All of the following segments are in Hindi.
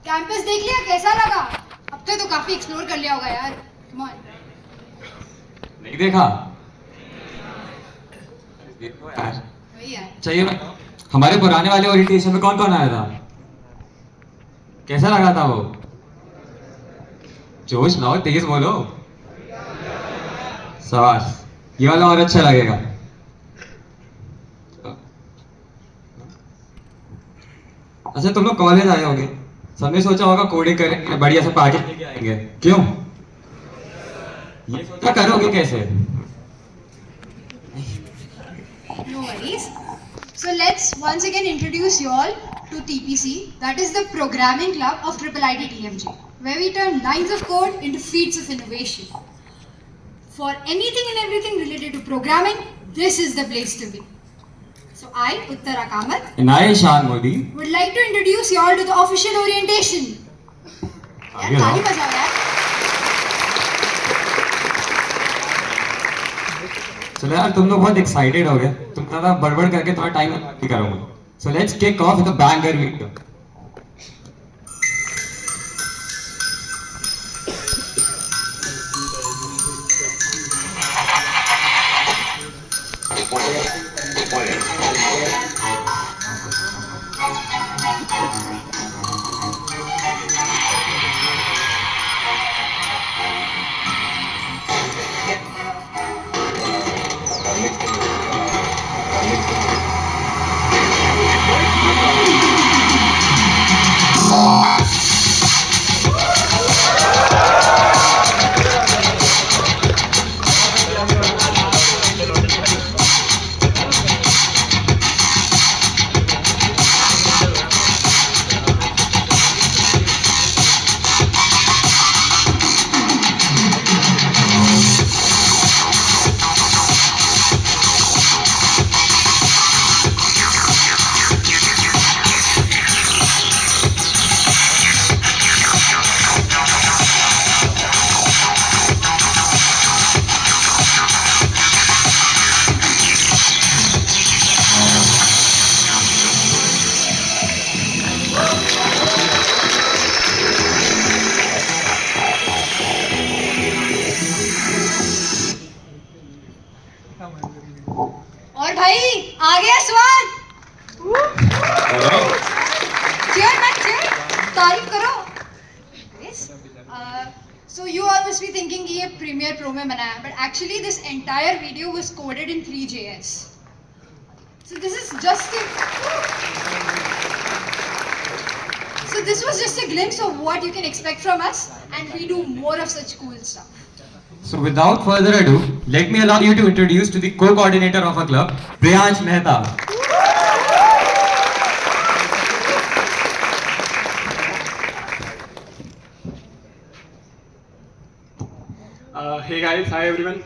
कैंपस देख लिया, कैसा लगा? अब तो काफी एक्सप्लोर कर लिया होगा यार। Come on. नहीं देखा? देखो यार। वही यार। चाहिए मैं हमारे पुराने वाले ओरिएंटेशन में कौन कौन आया था? कैसा लगा था वो? जोश लाओ, तेज बोलो। शाबाश, ये वाला और अच्छा लगेगा। अच्छा तुम लोग कॉलेज आए होगे, सबने सोचा होगा कोडिंग करेंगे, बढ़िया से पार्टी लेके आएंगे। क्यों? ये सोचा करोगे कैसे? No worries. So let's once again introduce you all to TPC, that is the Programming Club of IIT TMG, where we turn lines of code into feats of innovation. For anything and everything related to programming, this is the place to be. So I, Uttara Kamath, And I, Shan Modi. would like to introduce you all to the official orientation. यार ताली बजाओ यार। चलो यार, तुम लोग बहुत एक्साइटेड हो गए, तुम ज़्यादा बड़बड़ करके थोड़ा टाइम नहीं करूंगा। So let's kick off with a banger video. और भाई आ गया स्वाद। चेयर मैन चेयर, तारीफ करो। Yes. So you all must be thinking कि ये Premiere Pro में बनाया, but actually this entire video was coded in 3JS. So this is just a So this was just a glimpse of what you can expect from us, and we do more of such cool stuff. So without further ado, let me allow you to introduce to the co-coordinator of our club, Priyansh Mehta. Hey guys, hi everyone.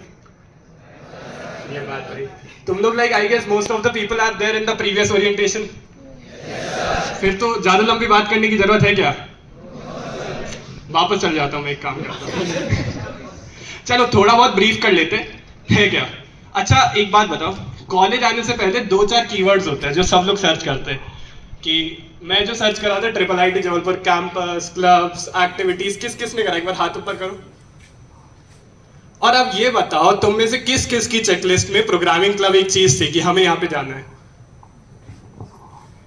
ये बात भाई, तुम लोग like I guess most of the people are there in the previous orientation. फिर तो ज्यादा लंबी बात करने की जरूरत है क्या? वापस चल जाता हूँ, मैं एक काम करता हूँ। चलो थोड़ा बहुत ब्रीफ कर लेते हैं क्या? अच्छा एक बात बताओ, कॉलेज आने से पहले 2-4 कीवर्ड्स होते हैं जो सब लोग सर्च करते हैं। कि मैं जो सर्च करा था IIT Jabalpur campus, clubs, activities, किस किस ने करा? एक बार हाथ ऊपर करो। और अब ये बताओ तुम में से किस किस की चेकलिस्ट में प्रोग्रामिंग क्लब एक चीज थी कि हमें यहाँ पे जाना है?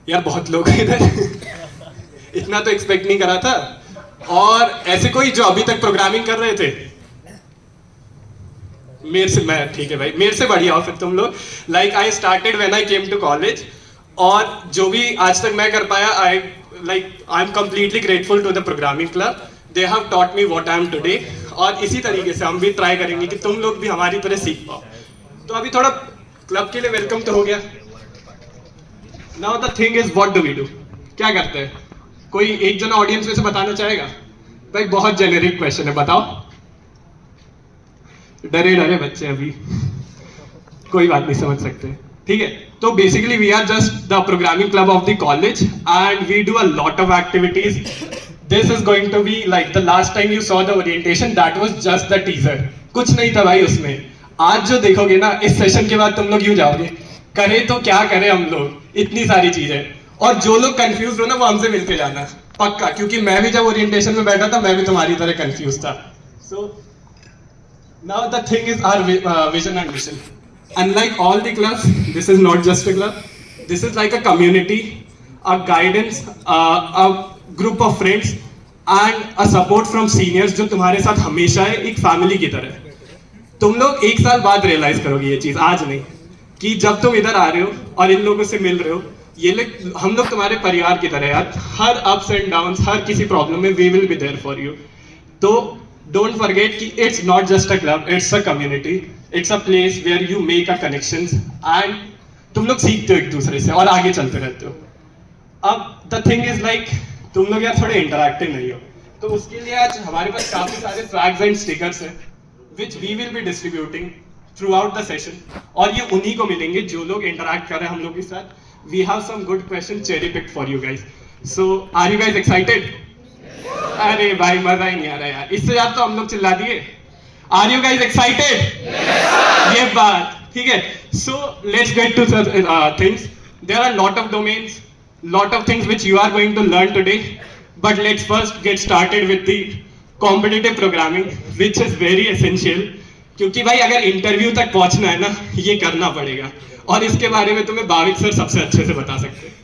यार बहुत लोग हैं इधर। इतना तो एक्सपेक्ट नहीं करा था। और ऐसे कोई जो अभी तक प्रोग्रामिंग कर रहे थे? मेरे से, मैं ठीक है भाई, मेरे से बढ़िया हो फिर तुम लोग। Like I started when I came to college, और जो भी आज तक मैं कर पाया, I am completely grateful to the programming club. They have taught me what I am today. और इसी तरीके से हम भी ट्राई करेंगे कि तुम लोग भी हमारी तरह सीख पाओ। तो अभी थोड़ा क्लब के लिए वेलकम तो हो गया। Now the thing is what do we do? क्या करते हैं? कोई एक जना ऑडियंस में से बताना चाहेगा? भाई बहुत जेनेरिक क्वेश्चन है, बताओ। डरे डरे बच्चे अभी, कोई बात नहीं, समझ सकते। ठीक है, तो basically we are just the programming club of the college and we do a lot of activities. This is going to be like the last time you saw the orientation, that was just the teaser. कुछ नहीं था भाई उसमें। आज जो देखोगे ना, इस सेशन के बाद तुम लोग यूं जाओगे, करे तो क्या करें हम लोग, इतनी सारी चीजें। और जो लोग कंफ्यूज हो ना, वो हमसे मिलके जाना। पक्का, क्योंकि मैं भी जब ओरिएंटेशन में बैठा था मैं भी तुम्हारी तरह कंफ्यूज था. So now the thing is our vision and mission. Unlike all the clubs, this is not just a club. This is like a community, a guidance, a group of friends and a support from seniors जो तुम्हारे साथ हमेशा है, एक फैमिली की तरह. तुम लोग एक साल बाद रियलाइज करोगे ये चीज, आज नहीं, कि जब तुम इधर आ रहे हो और इन लोगों से मिल रहे हो, ये लोग, हम लोग तुम्हारे परिवार की तरह यार. हर अप्स एंड डाउन्स, हर किसी प्रॉब्लम में we will be there for you. तो डोंट फॉरगेट कि it's not just a club, it's a community, it's a place where you make a connections and तुम लोग सीखते हो एक दूसरे से और आगे चलते रहते हो. अब द थिंग इज लाइक तुम लोग यार थोड़े इंटरैक्टिव नहीं हो, तो उसके लिए आज हमारे पास काफी सारे फ्लैग्स एंड स्टिकर्स हैं which we will be distributing throughout the session. और ये उन्हीं को मिलेंगे जो लोग interact कर रहे हैं हम लोग के साथ. We have some good questions cherry picked for you guys. So are you guys excited? अरे भाई मजा ही नहीं आ रहा यार, इससे ज्यादा तो हम लोग चिल्ला दिए. Are you guys excited? Yes. ये बात ठीक है. So let's get to the things. There are lot of domains, lot of things which you are going to learn today. But let's first get started with the competitive programming which is very essential. क्योंकि भाई अगर इंटरव्यू तक पहुंचना है ना, ये करना पड़ेगा, और इसके बारे में तुम्हें भाविक सर सबसे अच्छे से बता सकते हैं.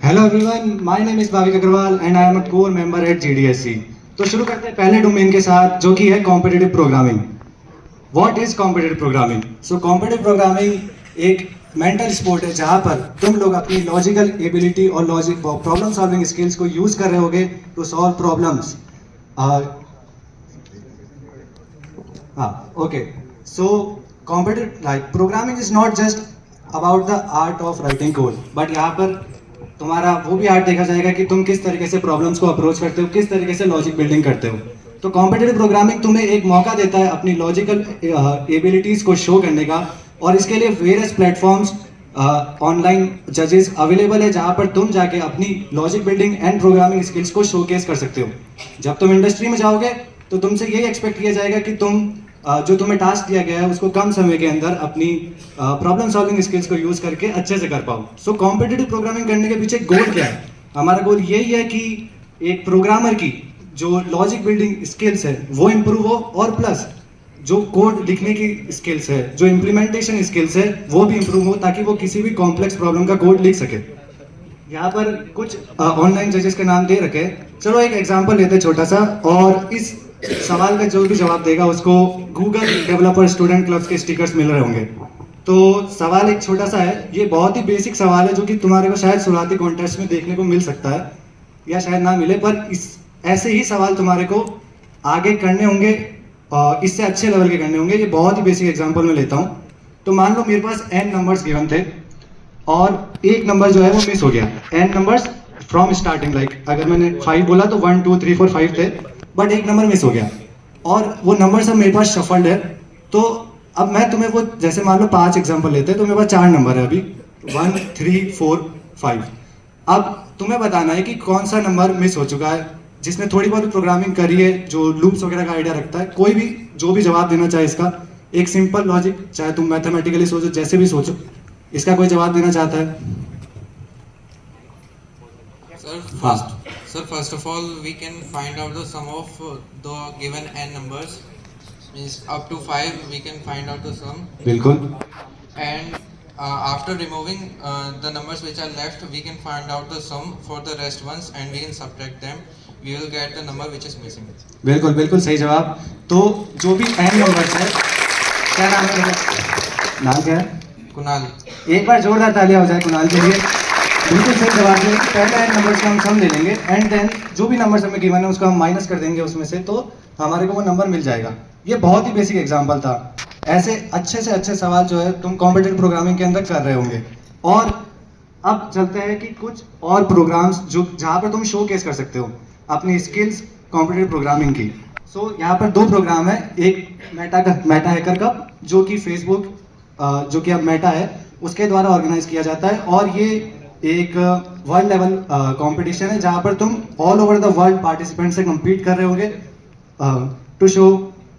Hello everyone, my name is Bhavik Agarwal and I am a core member at GDSC. तो शुरू करते हैं पहले डोमेन के साथ, जो कि है competitive programming. What is competitive programming? So competitive programming एक मेंटल स्पोर्ट है जहां पर तुम लोग अपनी लॉजिकल एबिलिटी और लॉजिक प्रॉब्लम सॉल्विंग स्किल्स को यूज कर रहे होगे to solve problems. Okay, so competitive like programming is not just about the art of writing code, but यहाँ पर तुम्हारा वो भी आर्ट देखा जाएगा कि तुम किस तरीके से प्रॉब्लम्स को अप्रोच करते हो, किस तरीके से लॉजिक बिल्डिंग करते हो. तो कॉम्पिटिटिव प्रोग्रामिंग तुम्हें एक मौका देता है अपनी लॉजिकल एबिलिटीज को शो करने का, और इसके लिए वेरियस प्लेटफॉर्म्स ऑनलाइन जजेस अवेलेबल है जहां पर तुम जाके अपनी logic building and programming skills को शोकेस कर सकते हो. जब तुम इंडस्ट्री में जाओगे तो तुमसे यही एक्सपेक्ट किया जाएगा कि तुम जो तुम्हें टास्क दिया गया है उसको कम समय के अंदर अपनी प्रॉब्लम सॉल्विंग स्किल्स को यूज करके अच्छे से कर पाओ. सो कॉम्पिटिटिव प्रोग्रामिंग करने के पीछे गोल क्या है? हमारा गोल यही है कि एक प्रोग्रामर की जो लॉजिक बिल्डिंग स्किल्स है वो इम्प्रूव हो, और प्लस जो कोड लिखने की स्किल्स है, जो इम्प्लीमेंटेशन स्किल्स है वो भी इम्प्रूव हो, ताकि वो किसी भी कॉम्प्लेक्स प्रॉब्लम का कोड लिख सके. यहाँ पर कुछ ऑनलाइन जजेस के नाम दे रखे. चलो एक एग्जाम्पल लेते हैं छोटा सा, और इस सवाल का जो भी जवाब देगा उसको गूगल डेवलपर स्टूडेंट क्लब्स के स्टिकर्स मिल रहे होंगे. तो सवाल एक छोटा सा है, ये बहुत ही बेसिक सवाल है जो कि तुम्हारे को शायद शुरुआती कॉन्टेस्ट में देखने को मिल सकता है या शायद ना मिले, पर इस ऐसे ही सवाल तुम्हारे को आगे करने होंगे, इससे अच्छे लेवल के करने होंगे. ये बहुत ही बेसिक एग्जाम्पल मैं लेता हूँ. तो मान लो मेरे पास n नंबर्स गिवन थे और एक नंबर जो है वो मिस हो गया. n numbers from starting, like अगर मैंने 5 बोला तो 1 2 3 4 5 थे, बट एक नंबर मिस हो गया और वो नंबर सब मेरे पास शफल्ड है. तो अब मैं तुम्हें वो, जैसे मान लो 5 एग्जांपल लेते हैं, तो मेरे पास 4 नंबर है अभी, 1 3 4 5. अब तुम्हें बताना है कि कौन सा नंबर मिस हो चुका है. जिसने थोड़ी बहुत प्रोग्रामिंग करी है, जो लूप्स वगैरह का आइडिया रखता है, कोई भी जो भी जवाब देना चाहे इसका, एक सिंपल लॉजिक, चाहे तुम मैथमेटिकली सोचो, जैसे भी सोचो, इसका कोई जवाब देना चाहता है? Sir, first of all, we can find out the sum of the given n numbers. Means up to 5, we can find out the sum. बिल्कुल. And after removing the numbers which are left, we can find out the sum for the rest ones, and we can subtract them. We will get the number which is missing. बिल्कुल बिल्कुल सही जवाब. तो जो भी n नंबर्स है, क्या नाम है? नाम क्या है? Kunal. एक बार जोरदार तालियां हो जाए कुणाल के लिए. बिल्कुल सही जवाब है. पहले n नंबर्स का हम सम ले लेंगे, एंड देन जो भी नंबर्स हमें गिवन है उसको हम माइनस कर देंगे उसमें से, तो हमारे को वो नंबर मिल जाएगा. ये बहुत ही बेसिक एग्जांपल था. ऐसे अच्छे से अच्छे सवाल जो है तुम कॉम्पिटिटिव प्रोग्रामिंग के अंदर कर रहे होंगे. और अब चलते हैं कि कुछ और प्रोग्राम्स जो जहाँ पर तुम शो केस कर सकते हो अपनी स्किल्स कॉम्पिटिटिव प्रोग्रामिंग की। सो यहाँ पर 2 प्रोग्राम है, एक मेटा हैकर कप जो कि फेसबुक जो कि अब मेटा है उसके द्वारा ऑर्गेनाइज किया जाता है, और ये एक वर्ल्ड लेवल कंपटीशन है जहाँ पर तुम all over the world participant से compete कर रहे होगे to show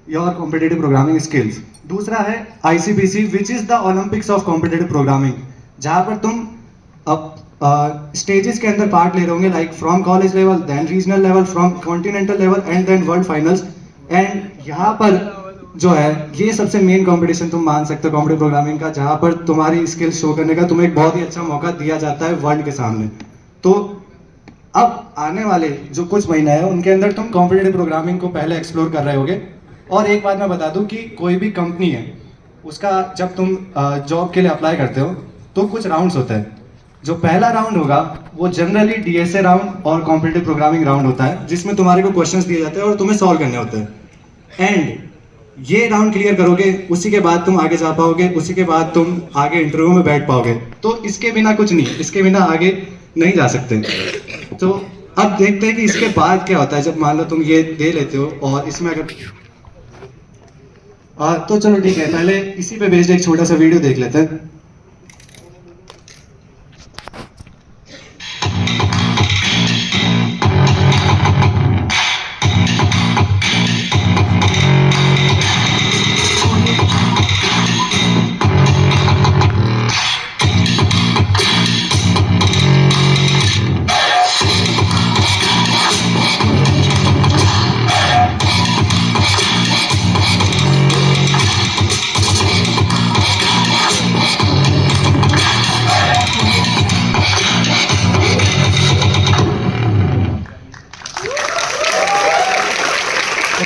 your competitive programming skills. दूसरा है ICPC which is the Olympics of competitive programming, जहाँ पर तुम अब स्टेजेस के अंदर पार्ट ले रहे होंगे, like from college level, then regional level, from continental level and then world finals. And यहाँ पर जो है ये सबसे मेन कंपटीशन तुम मान सकते हो कॉम्पिटिटिव प्रोग्रामिंग का, जहाँ पर तुम्हारी स्किल शो करने का तुम्हें एक बहुत ही अच्छा मौका दिया जाता है वर्ल्ड के सामने। तो अब आने वाले जो कुछ महीने हैं उनके अंदर तुम कॉम्पिटिटिव प्रोग्रामिंग को पहले एक्सप्लोर कर रहे होगे। और एक बात मैं बता दूं कि कोई भी कंपनी है उसका जब तुम जॉब के लिए अप्लाई करते हो तो कुछ राउंड्स होते हैं। जो पहला राउंड होगा वो जनरली DSA राउंड और कॉम्पिटिटिव प्रोग्रामिंग राउंड होता है, जिसमें तुम्हारे को क्वेश्चंस दिए जाते हैं और तुम्हें सॉल्व करने होते हैं। एंड ये राउंड क्लियर करोगे उसी के बाद तुम आगे जा पाओगे, उसी के बाद तुम आगे इंटरव्यू में बैठ पाओगे। तो इसके बिना कुछ नहीं, इसके बिना आगे नहीं जा सकते। तो अब देखते हैं कि इसके बाद क्या होता है जब मान लो तुम ये दे लेते हो और इसमें अगर तो चलो ठीक है, पहले इसी पे बेस्ड एक छोटा सा वीडियो देख लेते हैं।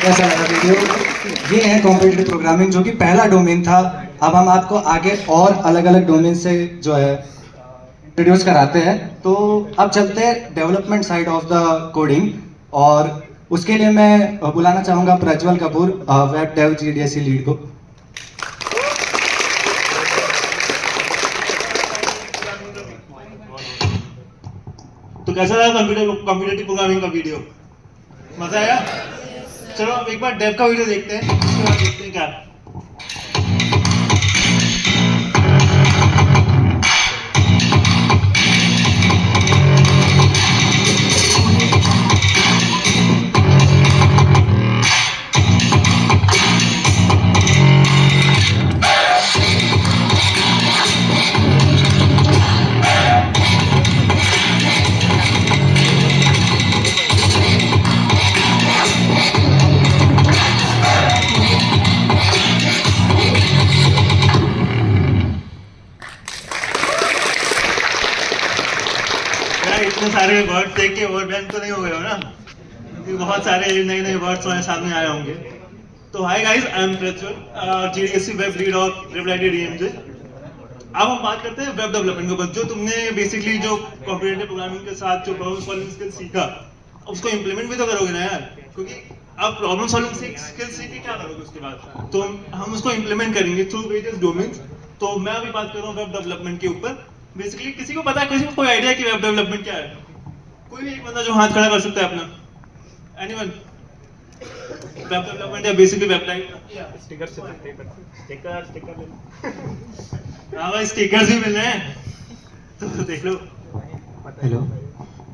कैसा लगा वीडियो? ये है कॉम्पिटिटिव प्रोग्रामिंग जो कि पहला डोमेन था। अब हम आपको आगे और अलग अलग डोमेन से जो है इंट्रोड्यूस कराते हैं। तो अब चलते हैं development side of the coding, और उसके लिए मैं बुलाना चाहूँगा Prajwal Kapoor, web dev GDSC lead को। तो कैसा लगा कॉम्पिटिटिव प्रोग्रामिंग का वीडियो? मजा आया? चलो अब एक बार डेव का वीडियो देखते हैं, उसके बाद देखते हैं क्या। इतने सारे वर्ड्स देख के ओवरवेल्म तो नहीं हो गए हो ना, क्योंकि बहुत सारे नए नए वर्ड्स हमारे सामने आए होंगे। तो hi guys, I M Prajwal, GDSC web lead और ट्रिपल DMJ। अब हम बात करते हैं वेब डेवलपमेंट के ऊपर। जो तुमने बेसिकली जो कॉम्पिटिटिव प्रोग्रामिंग के साथ जो प्रॉब्लम सॉल्विंग स्किल सीखा, उसको इम्प्लीमेंट भी तो करोगे ना यार, क्योंकि अब प्रॉब्लम सॉल्विंग स्किल सीख के क्या करोगे उसके बाद? तो हम उसको इम्प्लीमेंट करेंगे थ्रू वेरियस डोमेन्स। तो मैं अभी बात कर रहा हूँ वेब डेवलपमेंट के ऊपर। बेसिकली किसी को पता है, किसी को कोई आइडिया कि वेब डेवलपमेंट क्या है? कोई भी एक बंदा जो हाथ खड़ा कर सकता है अपना। एनीवन? वेब डेवलपमेंट या बेसिकली वेबसाइट हाँ भाई, स्टिकर्स भी मिल रहे हैं तो देख लो। Hello,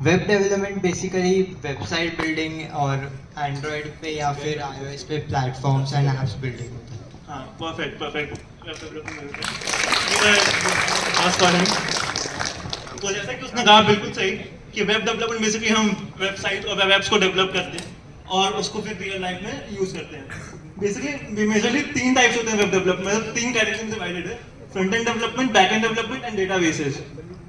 web development basically website building और एंड्रॉयड पे या फिर iOS पे प्लेटफॉर्म्स एंड एप्स बिल्डिंग होता है। हाँ, परफेक्ट। तो जैसा कि उसने कहा बिल्कुल सही कि वेब डेवलपमेंट बेसिकली हम वेबसाइट और वेब एप्स को डेवलप करते हैं और उसको फिर रियल लाइफ में यूज करते हैं। बेसिकली मेजरली 3 टाइप्स होते हैं वेब डेवलपमेंट, 3 कैटेगरी में डिवाइडेड है: front end development, back end development and databases.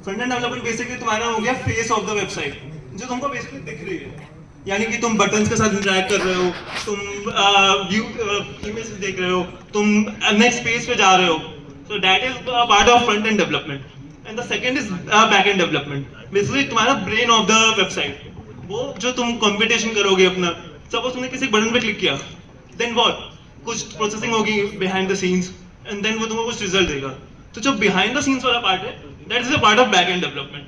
Front end development basically तुम्हारा हो गया फेस ऑफ द वेबसाइट, जो तुमको बेसिकली दिख रही है, यानी कि तुम बटन्स के साथ इंटरैक्ट कर रहे हो, तुम व्यू इमेज देख रहे हो, तुम नेक्स्ट पेज पे जा रहे हो। So that is part of front end development. And the second is back end development, basically तुम्हारा ब्रेन ऑफ द वेबसाइट, वो जो तुम कंप्यूटेशन करोगे अपना। सपोज तुमने किसी बटन पे क्लिक किया, देन व्हाट, कुछ प्रोसेसिंग होगी behind the scenes and then वो तुमको कुछ रिजल्ट देगा। तो जो बिहाइंड द सीन्स वाला पार्ट है that is a part of back end development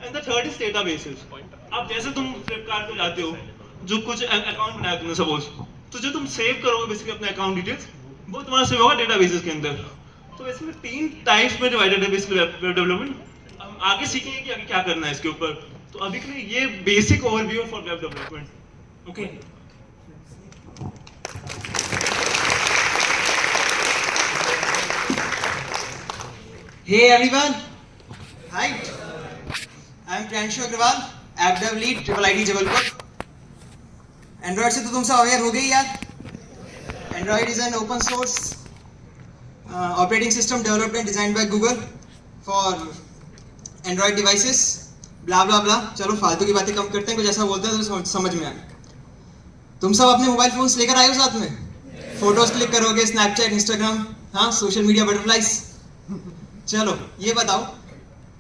and the third is databases. अब जैसे तुम फ्लिपकार्ट पे जाते हो, जो कुछ अकाउंट बनाया तुमने सपोज, तो जो तुम सेव करोगे बेसिकली अपने अकाउंट डिटेल्स, वो तुम्हारा सेव होगा डेटाबेसेस के अंदर। तो बेसिकली 3 टाइप्स में डिवाइडेड है बेसिकली वेब डेवलपमेंट। हम आगे सीखेंगे कि आगे क्या करना है इसके ऊपर। तो अभी के लिए ये basic overview for web development. Okay, Hey everyone, hi. I'm Pranshu Agrawal, App Dev Lead, IIIT Jabalpur. Android से तो तुम सब अवेयर हो गए यार। Android is an open source operating system developed and designed by Google for Android devices. Blah blah blah. चलो फालतू की बातें कम करते हैं, कुछ ऐसा बोलते हैं तो समझ में आए। तुम सब अपने मोबाइल फोन्स लेकर आए हो साथ में? फोटोज क्लिक करोगे, स्नैपचैट, इंस्टाग्राम, हाँ सोशल मीडिया बटरफ्लाइज। चलो ये बताओ,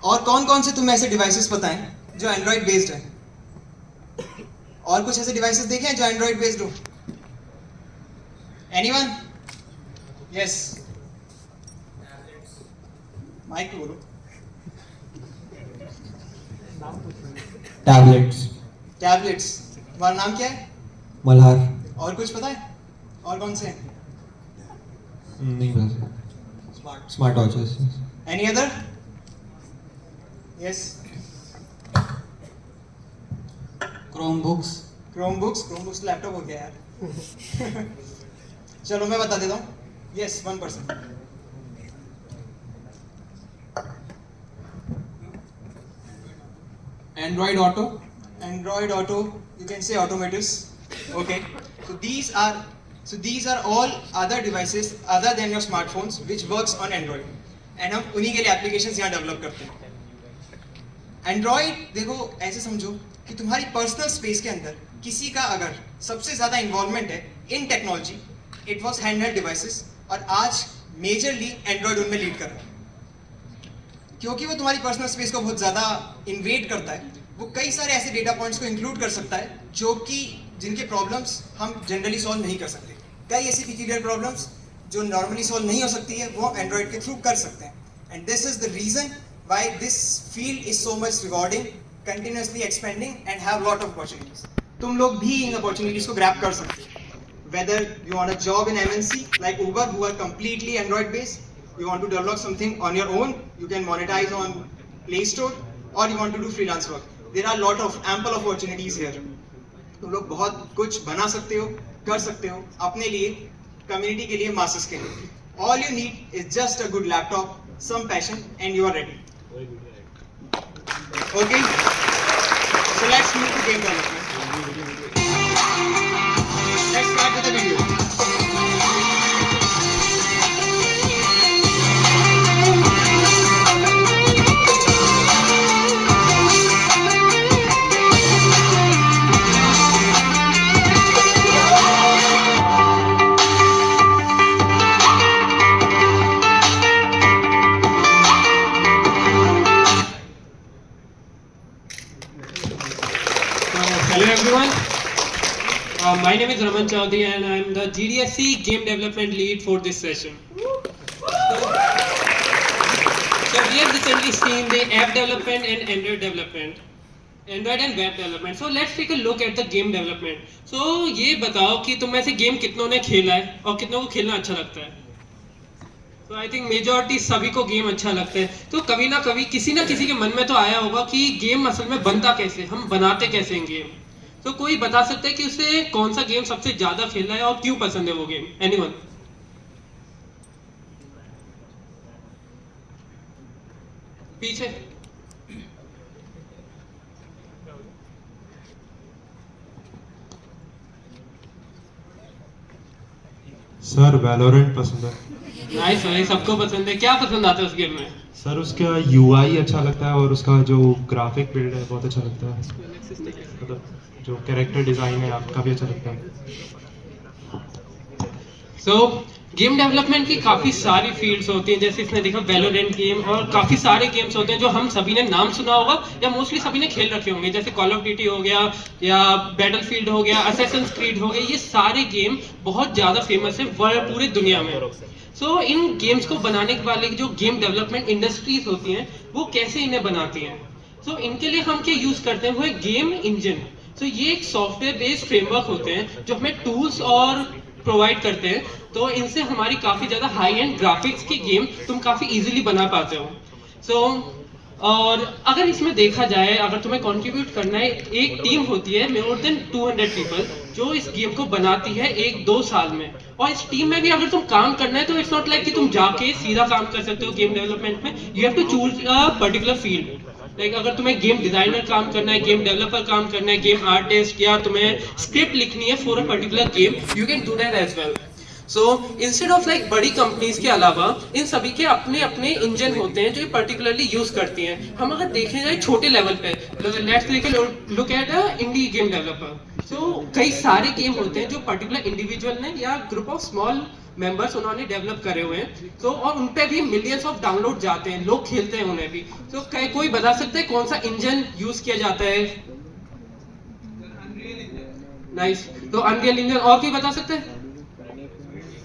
और कौन कौन से तुम्हें ऐसे डिवाइसेस पता हैं जो एंड्रॉइड बेस्ड है? और कुछ ऐसे डिवाइसेस देखे हैं जो एंड्रॉइड बेस्ड हो? एनीवन? यस, माइक बोलो। टैबलेट्स। टैबलेट्स, तुम्हारा नाम क्या है? मल्हार। और कुछ पता है? और कौन से हैं? नहीं पता। Smart watches. Any other? Yes. Chromebooks. Chromebooks laptop हो गया यार। चलो मैं बता देता हूँ। Yes, 1%. Android auto. Android Auto, you can say Automatus. Okay. So these are all other devices other than your smartphones which works on Android. And हम उन्हीं के लिए एप्लीकेशंस यहाँ डेवलप करते हैं। एंड्रॉइड देखो ऐसे समझो कि तुम्हारी पर्सनल स्पेस के अंदर किसी का अगर सबसे ज़्यादा इन्वॉल्वमेंट है in technology, it was handheld devices, और आज मेजरली एंड्रॉइड उनमें लीड कर रहा है। क्योंकि वो तुम्हारी पर्सनल स्पेस को बहुत ज़्यादा इन्वेड करता है, वो कई सारे ऐसे डेटा पॉइंट्स को इंक्लूड कर सकता है जो कि जिनके प्रॉब्लम्स हम जनरली सॉल्व नहीं कर सकते। कई ऐसी पीक्यूलियर प्रॉब्लम्स जो नॉर्मली सॉल्व नहीं हो सकती है वो एंड्रॉइड के थ्रू कर सकते हैं। And this is the reason why this field is so much rewarding, continuously expanding and have lot of opportunities. तुम लोग भी इन अपॉर्चुनिटीज को ग्रैब कर सकते हो। Whether you want a job in MNC like Uber who are completely Android based, you want to develop something on your own, you can monetize on Play Store, or you want to do freelance work. There are lot of ample opportunities here. तुम लोग बहुत कुछ बना सकते हो, कर सकते हो अपने लिए, कम्युनिटी के लिए, मासेस के लिए. All you need is just a good laptop, some passion, and you are ready. Okay? So let's move to game development. Let's start with the video. Hello everyone, my name is Raman Chaudhary and I am the GDSC Game Development Lead for this session. So we have recently seen the app development and Android development, Android and web development. So let's take a look at the game development. So ये बताओ कि तुम में से गेम कितनों ने खेला है और कितनों को खेलना अच्छा लगता है? तो आई थिंक मेजॉरिटी सभी को गेम अच्छा लगता है. तो कभी ना कभी किसी ना किसी के मन में तो आया होगा कि गेम असल में बनता कैसे, हम बनाते कैसे हैं गेम. तो कोई बता सकता है कि उसे कौन सा गेम सबसे ज्यादा खेलना है और क्यों पसंद है वो गेम? एनीवन? पीछे सर वैलोरेंट पसंद है. नाइस भाई, सबको पसंद है. क्या पसंद आता है उस गेम में? सर उसका यूआई अच्छा लगता है और उसका जो ग्राफिक बिल्ड है बहुत अच्छा लगता है. मतलब जो कैरेक्टर डिजाइन है आपका भी अच्छा लगता है. सो गेम डेवलपमेंट की काफ़ी सारी फील्ड्स होती हैं. जैसे इसने देखा वैलोरेंट गेम, और काफ़ी सारे गेम्स होते हैं जो हम सभी ने नाम सुना होगा या मोस्टली सभी ने खेल रखे होंगे. जैसे कॉल ऑफ ड्यूटी हो गया या बैटलफील्ड हो गया, असैसिन्स क्रीड हो गया. ये सारे गेम बहुत ज़्यादा फेमस है पूरे दुनिया में. सो इन गेम्स को बनाने वाले जो गेम डेवलपमेंट इंडस्ट्रीज होती हैं वो कैसे इन्हें बनाती हैं। सो इनके लिए हम क्या यूज़ करते हैं, वो है गेम इंजन। सो ये एक सॉफ्टवेयर बेस्ड फ्रेमवर्क होते हैं जो हमें टूल्स और प्रोवाइड करते हैं। तो इनसे हमारी काफ़ी ज़्यादा हाई एंड ग्राफिक्स की गेम तुम काफ़ी इजीली बना पाते हो। सो और अगर इसमें देखा जाए, अगर तुम्हें कंट्रीब्यूट करना है, एक टीम होती है मोर देन 200 पीपल जो इस गेम को बनाती है 1-2 साल में। और इस टीम में भी अगर तुम काम करना है तो इट्स नॉट लाइक कि तुम जाके सीधा काम कर सकते हो गेम डेवलपमेंट में। You have to choose a particular field. Like अगर तुम्हें गेम डिजाइनर काम करना है, गेम डेवलपर काम करना है, गेम आर्टिस्ट, या तुम्हें स्क्रिप्ट लिखनी है for a particular game, you can do that as well. So instead of like बड़ी कंपनीज के अलावा इन सभी के अपने अपने इंजन होते हैं जो ये पर्टिकुलरली यूज करती हैं। हम अगर देखें जाए छोटे लेवल पे, let's take a look at a indie game developer. So कई सारे गेम होते हैं जो पर्टिकुलर इंडिविजुअल ने या ग्रुप ऑफ स्मॉल मेंबर्स उन्होंने डेवलप करे हुए हैं। तो और उन पे भी मिलियंस ऑफ डाउनलोड जाते हैं, लोग खेलते हैं उन्हें भी। तो कोई बता सकता है कौन सा इंजन यूज किया जाता है? नाइस, तो अनरियल इंजन। और कोई बता सकते हैं?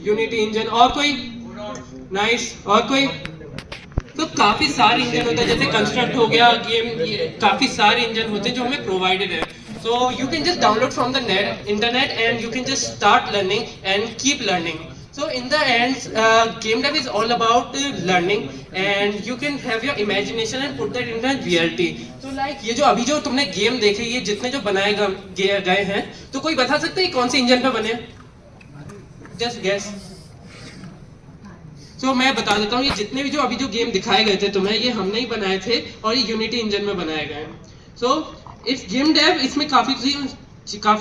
Unity engine. और कोई? नाइस, और कोई? तो काफी सारे इंजन होते हैं, जैसे कंस्ट्रक्ट हो गया गेम, काफी सारे इंजन होते हैं जो हमें प्रोवाइडेड है। So you can just download from the internet and you can just start learning and keep learning. So in the end, game dev is all about learning and you can have your imagination and put that in the reality. So like ये जो अभी जो तुमने गेम देखे, ये जितने जो बनाए गए हैं, तो कोई बता सकता है कौन से इंजन पे बने? Just guess. So मैं बता देता हूँ, ये जितने भी जो अभी जो गेम दिखाए गए थे तुम्हें, ये हमने ही बनाए थे और ये यूनिटी इंजन में बनाए गए हैं। So इस गेम डेव, इसमें काफी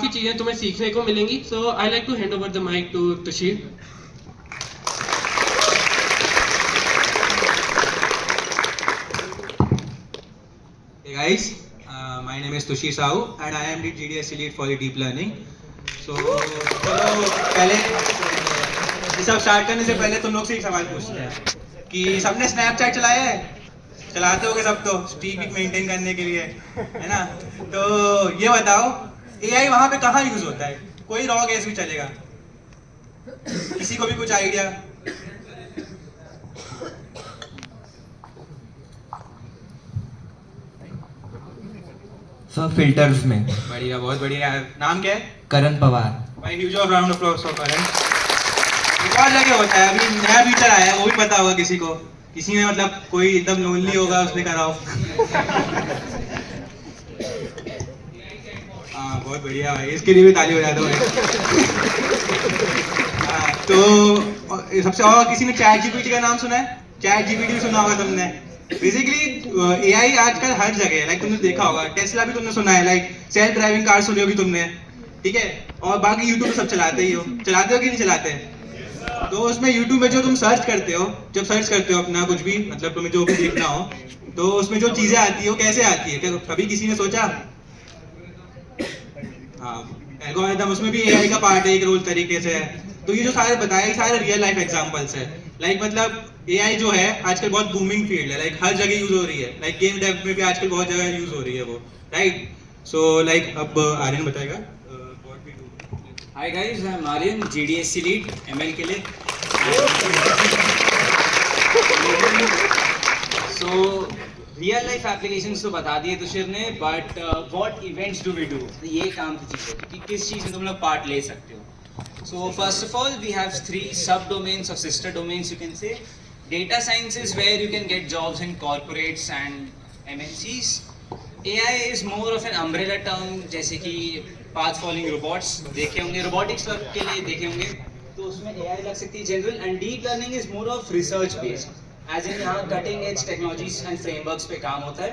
चीजें तुम्हें सीखने को मिलेंगी। So I like to hand over the mic to Tushir. Hey guys, my name is Tushir Sahu and I am the GDSC lead for the deep learning. So चलो पहले ये सब स्टार्ट करने से पहले तुम लोग से एक सवाल पूछते हैं कि सबने स्नैपचैट चलाया है? चलाते होगे सब, तो स्ट्रीक मेंटेन करने के लिए, है ना? तो ये बताओ AI वहाँ पे कहाँ यूज होता है? कोई रॉ गैस भी चलेगा? किसी को भी कुछ आइडिया? सर फिल्टर्स में। बढ़िया, बहुत बढ़िया। नाम क्या है? करण पवार। भाई huge of round of applause for Karan. एक और जगह होता है, अभी नया फीचर आया है, वो भी पता होगा किसी को? किसी ने मतलब कोई एकदम लोनली होगा उसने करा हो। हाँ बहुत बढ़िया भाई, इसके लिए भी ताली हो जाता है। हाँ, तो सबसे और किसी ने चैट जीपीटी का नाम सुना है? चैट जीपीटी भी सुना होगा तुमने। बेसिकली AI आजकल हर जगह है, लाइक तुमने देखा होगा, टेस्ला भी तुमने सुना है, लाइक सेल्फ ड्राइविंग कार सुनी होगी तुमने, ठीक है? और बाकी यूट्यूब सब चलाते ही हो, चलाते हो कि नहीं चलाते? तो उसमें यूट्यूब में जो तुम सर्च करते हो, जब सर्च करते हो अपना कुछ भी, मतलब तुम्हें जो भी देखना हो, तो उसमें जो चीजें आती है वो कैसे आती है? क्या कभी किसी ने सोचा? हाँ, एल्गोरिथम उसमें भी AI का पार्ट है, एक रोल तरीके से है। तो ये जो सारे बताए, सारे रियल लाइफ एग्जांपल्स है। लाइक मतलब AI जो है आजकल बहुत बूमिंग फील्ड है, लाइक हर जगह यूज हो रही है, लाइक गेम डेव में भी आजकल बहुत जगह यूज हो रही है वो, राइट? सो लाइक अब आर्यन बताएगा। Hi guys, I'm Aryan, GDSC lead ML के लिए। So real life applications तो बता दिए तुषार ने, but what events do we do? ये काम की चीज़ है कि किस चीज़ में तुम लोग पार्ट ले सकते हो। So first of all, we have 3 subdomains or sister domains you can say. Data science is where you can get jobs in corporates and MNCs. AI is more of an umbrella term, जैसे कि path following robots देखे होंगे, robotics के लिए देखे होंगे, तो उसमें AI लग सकती है general. And deep learning is more of research based, as in यहाँ cutting edge technologies and frameworks पे काम होता है।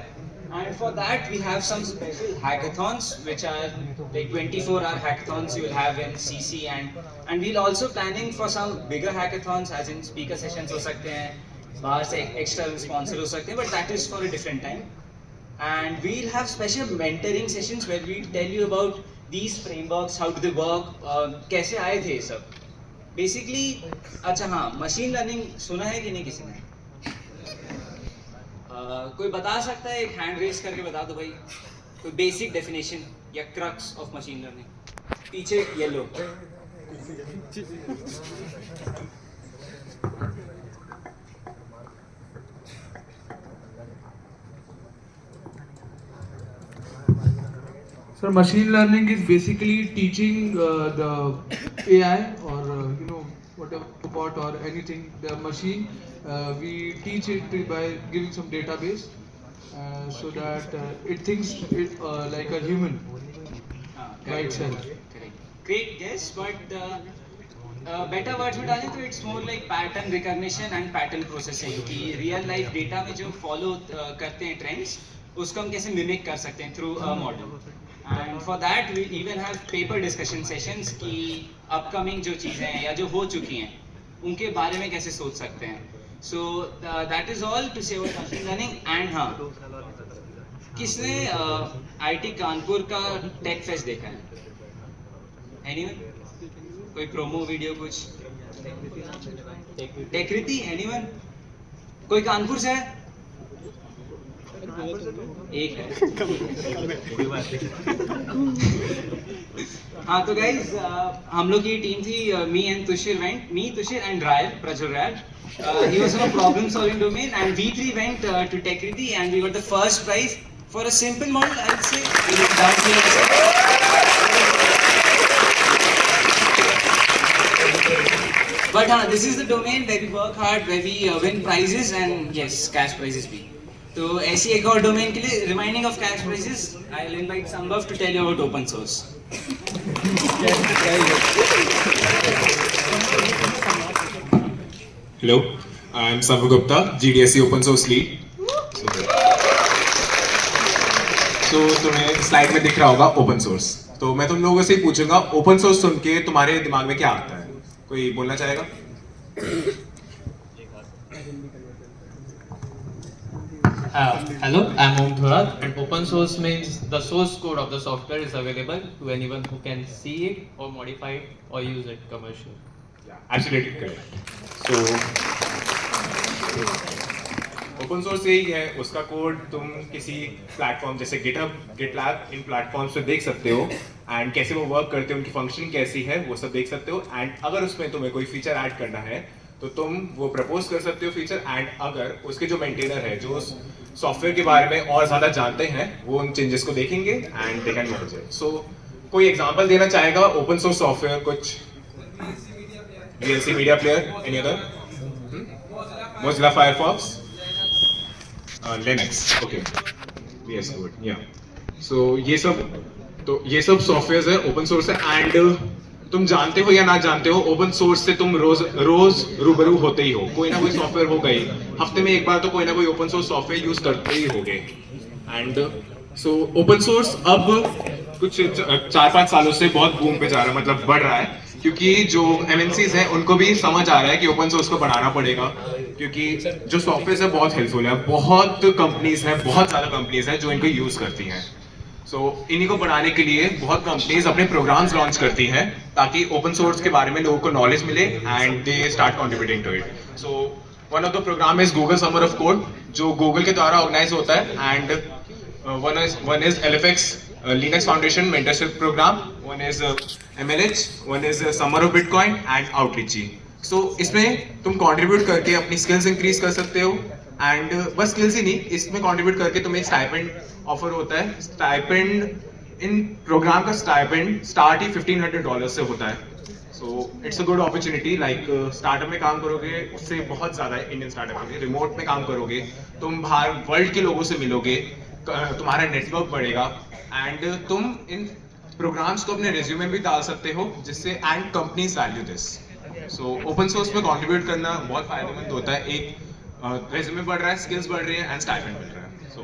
And for that we have some special hackathons which are like 24-hour hackathons you will have in CC, and we'll also planning for some bigger hackathons, as in speaker sessions हो सकते हैं, बाहर से external sponsor हो सकते हैं, but that is for a different time. And we'll have special mentoring sessions where we tell you about these frameworks, how do they work, कैसे आए थे ये सब basically। अच्छा हाँ, मशीन लर्निंग सुना है कि नहीं किसी ने? कोई बता सकता है? एक हैंड रेज करके बता दो भाई, कोई बेसिक डेफिनेशन या क्रक्स ऑफ मशीन लर्निंग। पीछे yellow. Sir, machine learning is basically teaching the AI or whatever bot or anything, the machine. We teach it by giving some database so that it thinks like a human by itself. Correct. Great guess, but better words में डालें तो it's more like pattern recognition and pattern processing कि real life data में जो follow करते हैं trends उसको हम कैसे mimic कर सकते हैं through a model. And for that we even have paper discussion sessions कि upcoming जो चीज़ें हैं या जो हो चुकी हैं उनके बारे में कैसे सोच सकते हैं. So that is all to say about machine learning. And हाँ, किसने IT कानपुर का टेक फेस्ट देखा है? Anyone? कोई प्रोमो वीडियो कुछ? टेकृति? Anyone? कोई कानपुर से है? एक है. हाँ तो गाइज हम लोग की टीम थी me Tushir and Rayal Prajwal Rayal. He was on a problem solving domain and we three went to Tekriti and we got the first prize for a simple model. I'd say but this is the domain where we work hard, where we win prizes and yes, cash prizes भी. तो ऐसी एक और डोमेन के लिए reminding of cash prizes, I'll invite Sambhav to tell you about open source. Hello, I'm Sambhav Gupta, GDSC Open Source Lead. So तुम्हें स्लाइड में दिख रहा होगा ओपन सोर्स. तो मैं तुम लोगों से ही पूछूंगा ओपन सोर्स सुन के तुम्हारे दिमाग में क्या आता है? कोई बोलना चाहेगा? Hello, I'm Om Thorat, and open source means the source code of the software is available to anyone who can see it or modify it or use it commercially. Yeah, absolutely correct. So open source यही है, उसका कोड तुम किसी प्लेटफॉर्म जैसे GitHub, GitLab इन प्लेटफॉर्म्स पे देख सकते हो एंड कैसे वो वर्क करते हैं, उनकी फंक्शनिंग कैसी है वो सब देख सकते हो. एंड अगर उसमें तुम्हें कोई फीचर ऐड करना है तो तुम वो प्रपोज कर सकते हो फीचर. एंड अगर उसके जो मेंटेनर है जो सॉफ्टवेयर के बारे में और ज्यादा जानते हैं वो उन चेंजेस को देखेंगे and they can manage it. So कोई एग्जांपल देना चाहेगा ओपन सोर्स सॉफ्टवेयर? कुछ VLC media player, any other? Mozilla Firefox, Linux, okay, VS Code, yeah. So ये सब सॉफ्टवेयर है, ओपन सोर्स है. एंड तुम जानते हो या ना जानते हो ओपन सोर्स से तुम रोज रूबरू होते ही हो. कोई ना कोई सॉफ्टवेयर होगा ही, हफ्ते में एक बार तो कोई ना कोई ओपन सोर्स सॉफ्टवेयर यूज करते ही होगे. एंड सो ओपन सोर्स अब कुछ 4-5 सालों से बहुत बूम पे जा रहा है, मतलब बढ़ रहा है, क्योंकि जो MNCs हैं उनको भी समझ आ रहा है कि ओपन सोर्स को बढ़ाना पड़ेगा, क्योंकि जो सॉफ्टवेयर है बहुत हेल्पफुल है. बहुत कंपनीज हैं, बहुत ज़्यादा कंपनीज हैं जो इनको यूज करती हैं. सो इन्हीं को बढ़ाने के लिए बहुत कंपनीज अपने प्रोग्राम्स लॉन्च करती हैं ताकि ओपन सोर्स के बारे में लोगों को नॉलेज मिले and they start contributing to it. So one of the program is Google summer of code जो गूगल के द्वारा ऑर्गेनाइज होता है. And one is LFX Linux Foundation mentorship program, one is MLH, one is Summer of Bitcoin and Outreachy. So इसमें तुम कंट्रीब्यूट करके अपनी स्किल्स इंक्रीज कर सकते हो. एंड बस स्किल्स ही नहीं, इसमें कंट्रीब्यूट करके तुम्हें स्टाइपेंड ऑफर होता है. स्टाइपेंड इन प्रोग्राम का स्टाइपेंड स्टार्ट ही $1,500 से होता है. So it's a good opportunity. Like startup में काम करोगे उससे बहुत ज़्यादा है. इंडियन स्टार्टअप में रिमोट में काम करोगे, तुम बाहर वर्ल्ड के लोगों से मिलोगे, तुम्हारा नेटवर्क बढ़ेगा एंड तुम इन प्रोग्राम्स को अपने रिज्यूमे भी डाल सकते हो जिससे and companies value this. So open source में कंट्रीब्यूट करना बहुत फायदेमंद होता है. एक रिज्यूमे बढ़ रहा है, स्किल्स बढ़ रही है एंड स्टाइपेंड बढ़ रहा है. सो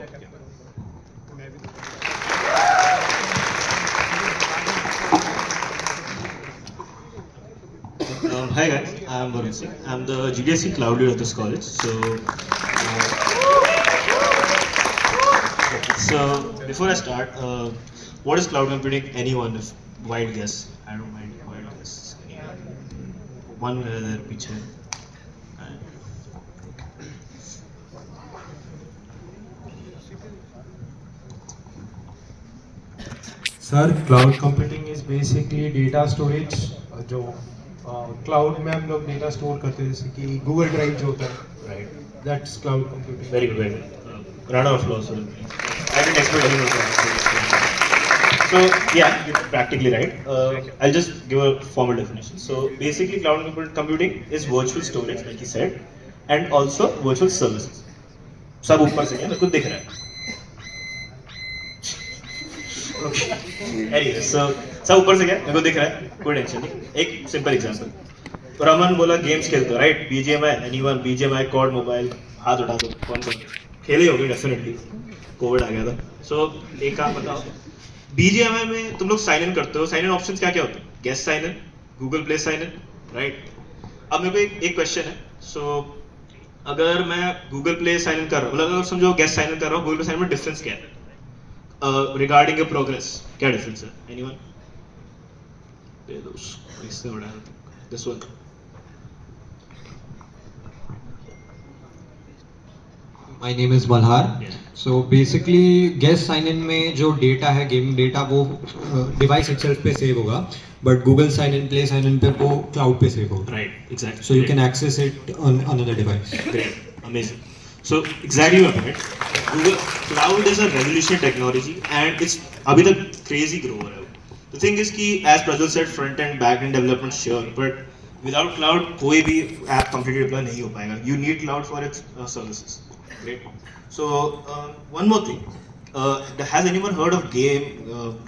Hi guys, I am Varun Singh. I am the GDSC Cloud Lead of this college. So before I start, what is cloud computing? Anyone? If wild guess, I don't mind wild guess. One there picture. Sir, cloud computing is basically data storage. जो क्लाउड में हम लोग डेटा स्टोर करते हैं, जैसे कि गूगल ड्राइव जो होता है, right, that's cloud computing. Very good, very good. Round of applause. I didn't expect anyone to answer this question. So yeah, you're practically right. I'll just give a formal definition. So basically, cloud computing is virtual storage, like he said, and also virtual services. सब ऊपर से है, मेरे को दिख रहा है. Okay. Anyway, so सब ऊपर से क्या मेरे को दिख रहा है, कोई टेंशन नहीं. एक सिंपल एग्जांपल. रमन बोला गेम्स खेलते हो, right? BGMI, anyone? BGMI, COD mobile, हाथ उठा दो. कौन खेले होगे डेफिनेटली. कोविड आ गया था. So एक काम बताओ. BGMI में तुम लोग साइन इन करते हो. साइन इन ऑप्शंस क्या क्या होते हैं? Guest sign in, Google play sign in, right? अब मेरे को एक क्वेश्चन है. सो अगर मैं गूगल प्ले साइन इन कर रहा हूँ, मतलब अगर समझो गेस्ट साइन इन कर रहा हूँ, गूगल प्ले साइन इन में डिफरेंस क्या है? रिगार्डिंग योर प्रोग्रेस क्या डिफरेंस है? एनीवन? दे दो इससे बड़ा this one. My name is Malhar. So basically guest sign in में जो डेटा है गेमिंग डेटा वो डिवाइस itself पे सेव होगा, but Google sign in, Play sign in पे वो क्लाउड पे सेव होगा. Right, exactly. So you can access it on another device. Great, amazing. So exactly your point. Google Cloud is a revolutionary technology and it's अभी तक crazy grower है. The thing is कि as Prajwal said, front end, back end development sure, but without cloud कोई भी app completely deploy नहीं हो पाएगा. You need cloud for its services. Great. So one more thing. Has anyone heard of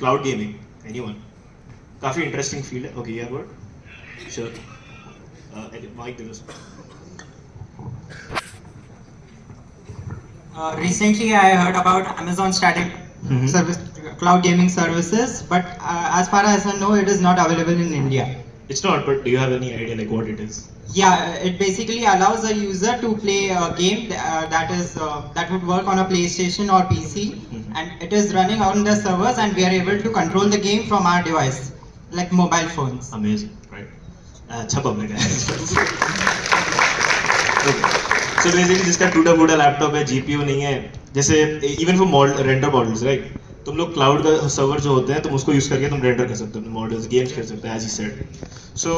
cloud gaming? Anyone? काफी interesting field है. Okay, yeah, word. Sure. Mike, there is. Recently, I heard about Amazon Static service, cloud gaming services, but as far as I know, it is not available in India. It's not, but do you have any idea like what it is? Yeah, it basically allows a user to play a game that would work on a PlayStation or PC, and it is running on the servers, and we are able to control the game from our device, like mobile phones. Amazing, right? अच्छा public है. So basically जिसका टूटा फूटा लैपटॉप है, GPU नहीं है, जैसे even for render models, right? तुम लोग क्लाउड का सर्वर जो होते हैं तुम उसको यूज करके तुम रेंडर कर सकते हो मॉडल्स, गेम्स खेल सकते हो as he said. So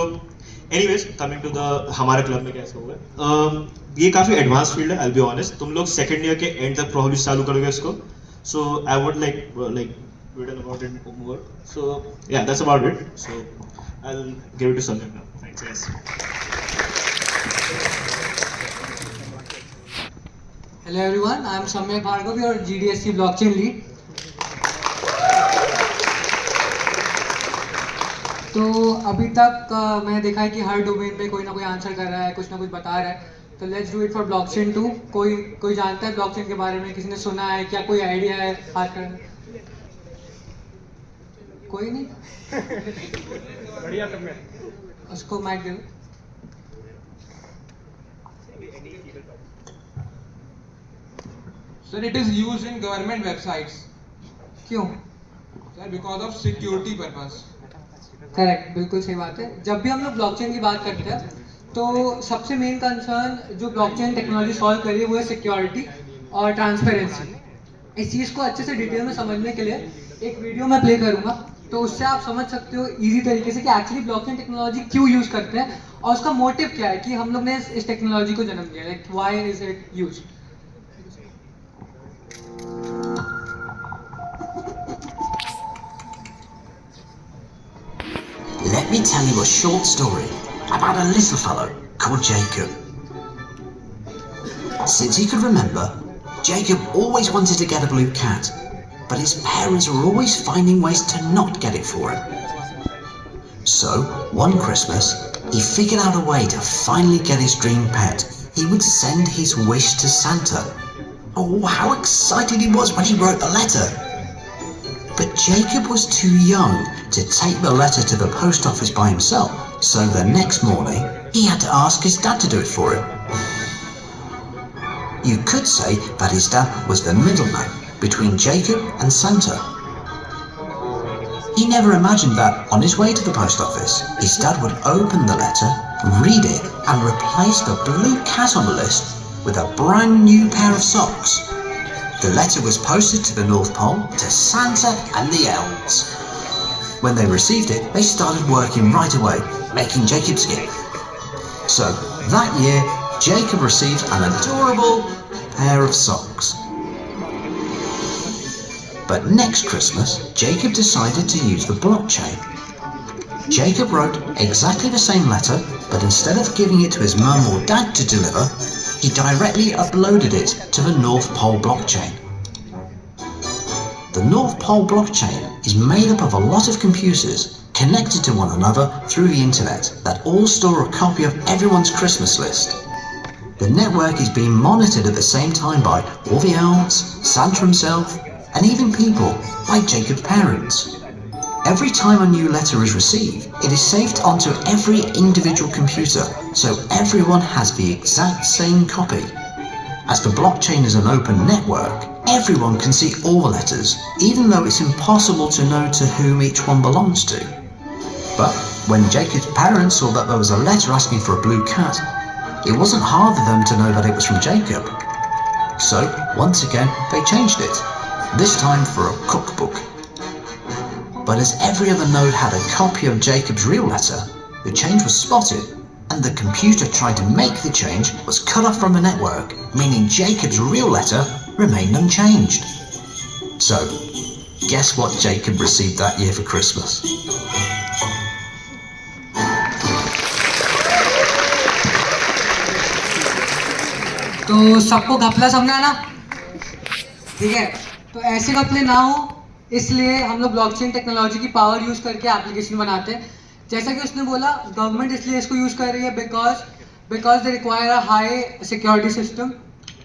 anyways coming to the हमारे क्लब में कैसे होगा, ये काफी एडवांस फील्ड है. आई विल बी ऑनेस्ट, तुम लोग सेकंड ईयर के एंड तक प्रोबब्ली चालू करोगे इसको. So I would like written about it more. So yeah, that's about it. So I'll give it to Samyak now. Thanks guys. Hello everyone, I am Samyak Bhargav, your GDSC blockchain lead. तो अभी तक मैंने देखा है कि हर डोमेन में कोई ना कोई आंसर कर रहा है, कुछ ना कुछ बता रहा है. तो let's do it for blockchain 2. कोई जानता है ब्लॉकचेन के बारे में? किसी ने सुना है क्या? कोई आइडिया है? हाथ करना. कोई नहीं. बढ़िया सब में उसको माइक दे. Sir, it is used in government websites. क्यों? Sir, because of security purpose. Correct, बिल्कुल सही बात है. जब भी हम लोग ब्लॉकचेन की बात करते हैं तो सबसे मेन कंसर्न जो ब्लॉकचेन टेक्नोलॉजी सॉल्व कर रही है वो है सिक्योरिटी और ट्रांसपेरेंसी. इस चीज़ को अच्छे से डिटेल में समझने के लिए एक वीडियो मैं प्ले करूँगा, तो उससे आप समझ सकते हो इजी तरीके से कि एक्चुअली ब्लॉकचेन टेक्नोलॉजी क्यों यूज़ करते हैं और उसका मोटिव क्या है कि हम लोग ने इस टेक्नोलॉजी को जन्म दिया. Like why is it used. Let me tell you a short story about a little fellow called Jacob. Since he could remember, Jacob always wanted to get a blue cat, but his parents were always finding ways to not get it for him. So, one Christmas, he figured out a way to finally get his dream pet. He would send his wish to Santa. Oh, how excited he was when he wrote the letter! But Jacob was too young to take the letter to the post office by himself, so the next morning he had to ask his dad to do it for him. You could say that his dad was the middleman between Jacob and Santa. He never imagined that on his way to the post office, his dad would open the letter, read it, and replace the blue cat on the list with a brand new pair of socks. The letter was posted to the North Pole, to Santa and the elves. When they received it, they started working right away, making Jacob's gift. So, that year, Jacob received an adorable pair of socks. But next Christmas, Jacob decided to use the blockchain. Jacob wrote exactly the same letter, but instead of giving it to his mum or dad to deliver, he directly uploaded it to the North Pole blockchain. The North Pole blockchain is made up of a lot of computers connected to one another through the internet that all store a copy of everyone's Christmas list. The network is being monitored at the same time by all the elves, Santa himself, and even people like Jacob's parents. Every time a new letter is received, it is saved onto every individual computer, so everyone has the exact same copy. As the blockchain is an open network, everyone can see all the letters, even though it's impossible to know to whom each one belongs to. But when Jacob's parents saw that there was a letter asking for a blue cat, it wasn't hard for them to know that it was from Jacob. So, once again, they changed it, this time for a cookbook. But as every other node had a copy of Jacob's real letter, the change was spotted, and the computer tried to make the change was cut off from the network, meaning Jacob's real letter remained unchanged. So, guess what Jacob received that year for Christmas? तो सबको घपला समझा ना, ठीक है? तो ऐसे घपले ना हो, इसलिए हम लोग ब्लॉकचेन टेक्नोलॉजी की पावर यूज़ करके एप्लीकेशन बनाते हैं. जैसा कि उसने बोला, गवर्नमेंट इसलिए इसको यूज़ कर रही है because they require a high security system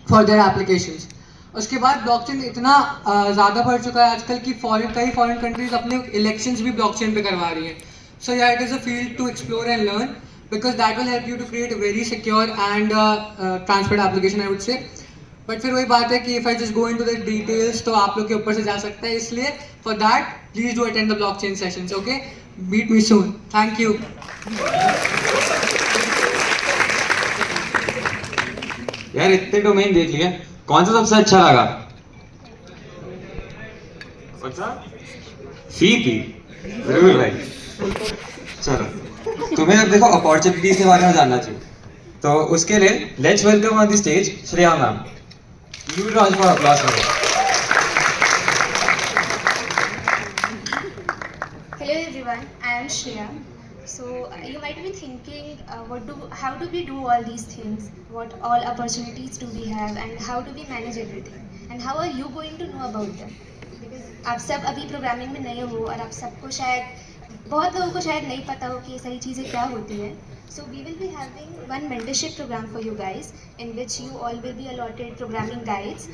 for their applications. उसके बाद ब्लॉकचेन इतना ज़्यादा बढ़ चुका है आजकल कि कई फॉरेन कंट्रीज अपने इलेक्शंस भी ब्लॉकचेन पे करवा रही हैं. So yeah it is a field to explore and learn because that will help you to create a very secure and transparent application, I would say. But फिर वही बात है कि if I just go into the details तो आप लोग के ऊपर से जा सकता है, इसलिए for that please do attend the blockchain sessions. Okay, meet me soon. Thank you. यार इतने डोमेन देख लिया, कौन सा सबसे अच्छा लगा? कौन सा? सीपी. जरूर भाई. चलो, तुम्हें अब देखो अपॉर्चुनिटीज के बारे में जानना चाहिए, तो उसके लिए let's welcome on the stage Shreya ma'am. You round for applause for her. Hello everyone, I am Shreya. So you might be thinking, how do we do all these things? What all opportunities do we have, and how do we manage everything? And how are you going to know about them? Because आप सब अभी प्रोग्रामिंग में नए हो और आप सबको शायद बहुत लोगों को शायद नहीं पता हो कि ये सारी चीज़ें क्या होती हैं. So we will be having one mentorship program for you guys in which you all will be allotted programming guides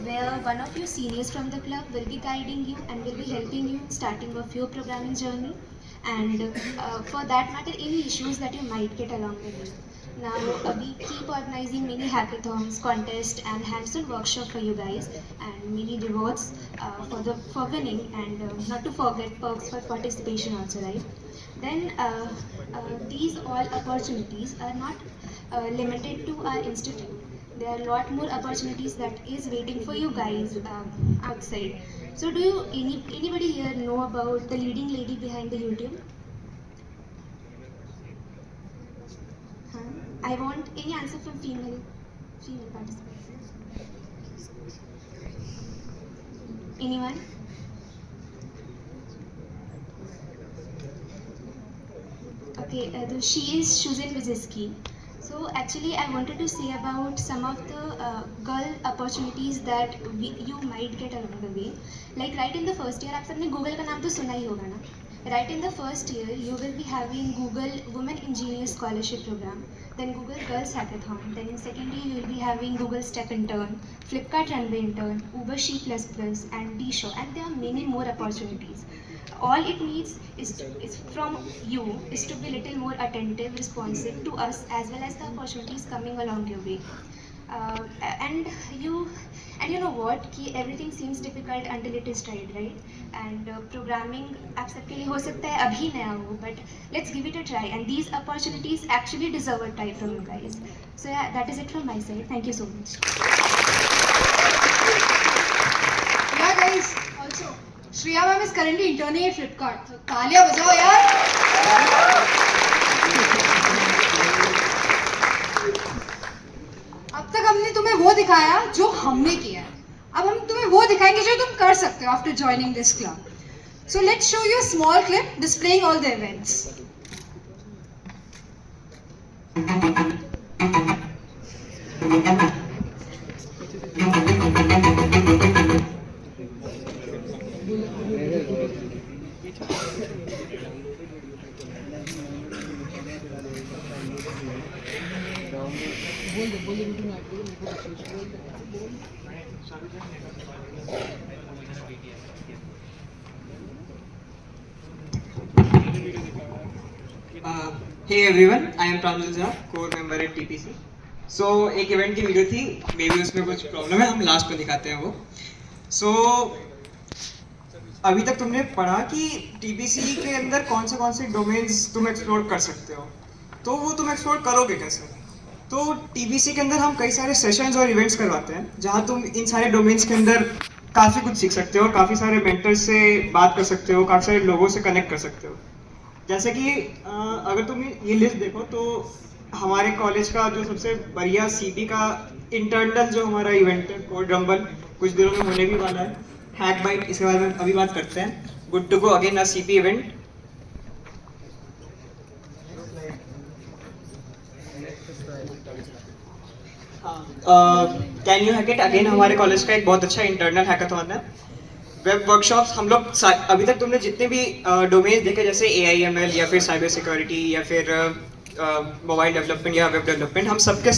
where one of your seniors from the club will be guiding you and will be helping you starting of your programming journey, and for that matter any issues that you might get along the way. Now we keep organizing many hackathons, contests and hands-on workshop for you guys, and many rewards for winning, and not to forget perks for participation also, right? Then these all opportunities are not limited to our institute. There are a lot more opportunities that is waiting for you guys outside. So do you anybody here know about the leading lady behind the YouTube? I want any answer from female participants. Anyone? Okay, she is Susan Wojcicki. So actually I wanted to say about some of the girl opportunities that you might get along the way. Like right in the first year, आप सबने Google का नाम तो सुना ही होगा ना? Right in the first year, you will be having Google Women Engineer Scholarship Program, then Google Girls Hackathon, then in second year you will be having Google Step Intern, Flipkart Runway Intern, Uber She++, and D-Show, and there are many more opportunities. All it needs is from you is to be little more attentive, responsive to us as well as the opportunities coming along your way. And you know what, कि everything seems difficult until it is tried, right? And programming आप सबके लिए हो सकता है अभी नया हो, but let's give it a try. And these opportunities actually deserve a try from you guys. So yeah, that is it from my side. Thank you so much. Yeah guys, also Shreya ma'am is currently interning at Flipkart. So तालियां बजाओ यार. अब तक हमने तुम्हें वो दिखाया जो हमने किया है, अब हम तुम्हें वो दिखाएंगे जो तुम कर सकते हो after joining this club. So let's show you a small clip displaying all the events. Hey everyone, I am Pranjal Jha, core member at TPC. So एक इवेंट की वीडियो थी, मे बी उसमें कुछ प्रॉब्लम है, हम लास्ट में दिखाते हैं वो. So अभी तक तुमने पढ़ा कि TPC के अंदर कौन से डोमेन्स तुम एक्सप्लोर कर सकते हो, तो वो तुम एक्सप्लोर करोगे कैसे? तो TPC के अंदर हम कई सारे सेशंस और इवेंट्स करवाते हैं जहाँ तुम इन सारे डोमेन्स के अंदर काफ़ी कुछ सीख सकते हो, काफ़ी सारे मेंटर्स से बात कर सकते हो, काफ़ी सारे लोगों से कनेक्ट कर सकते हो. जैसे कि अगर तुम ये लिस्ट देखो तो हमारे कॉलेज का जो सबसे बढ़िया सीपी का इंटरनल जो हमारा इवेंट है कोड रंबल कुछ दिनों में होने भी वाला है. हैक बाइट, इसके बारे में अभी बात करते हैं. Good to go again a CP event. Can you hack it again हमारे कॉलेज का एक बहुत अच्छा इंटरनल हैकाथॉन है. वेब वर्कशॉप्स हम लोग अभी तक तुमने जितने भी डोमेन्स देखे जैसे AIML या फिर साइबर सिक्योरिटी या फिर मोबाइल डेवलपमेंट या वेब डेवलपमेंट, हम सबके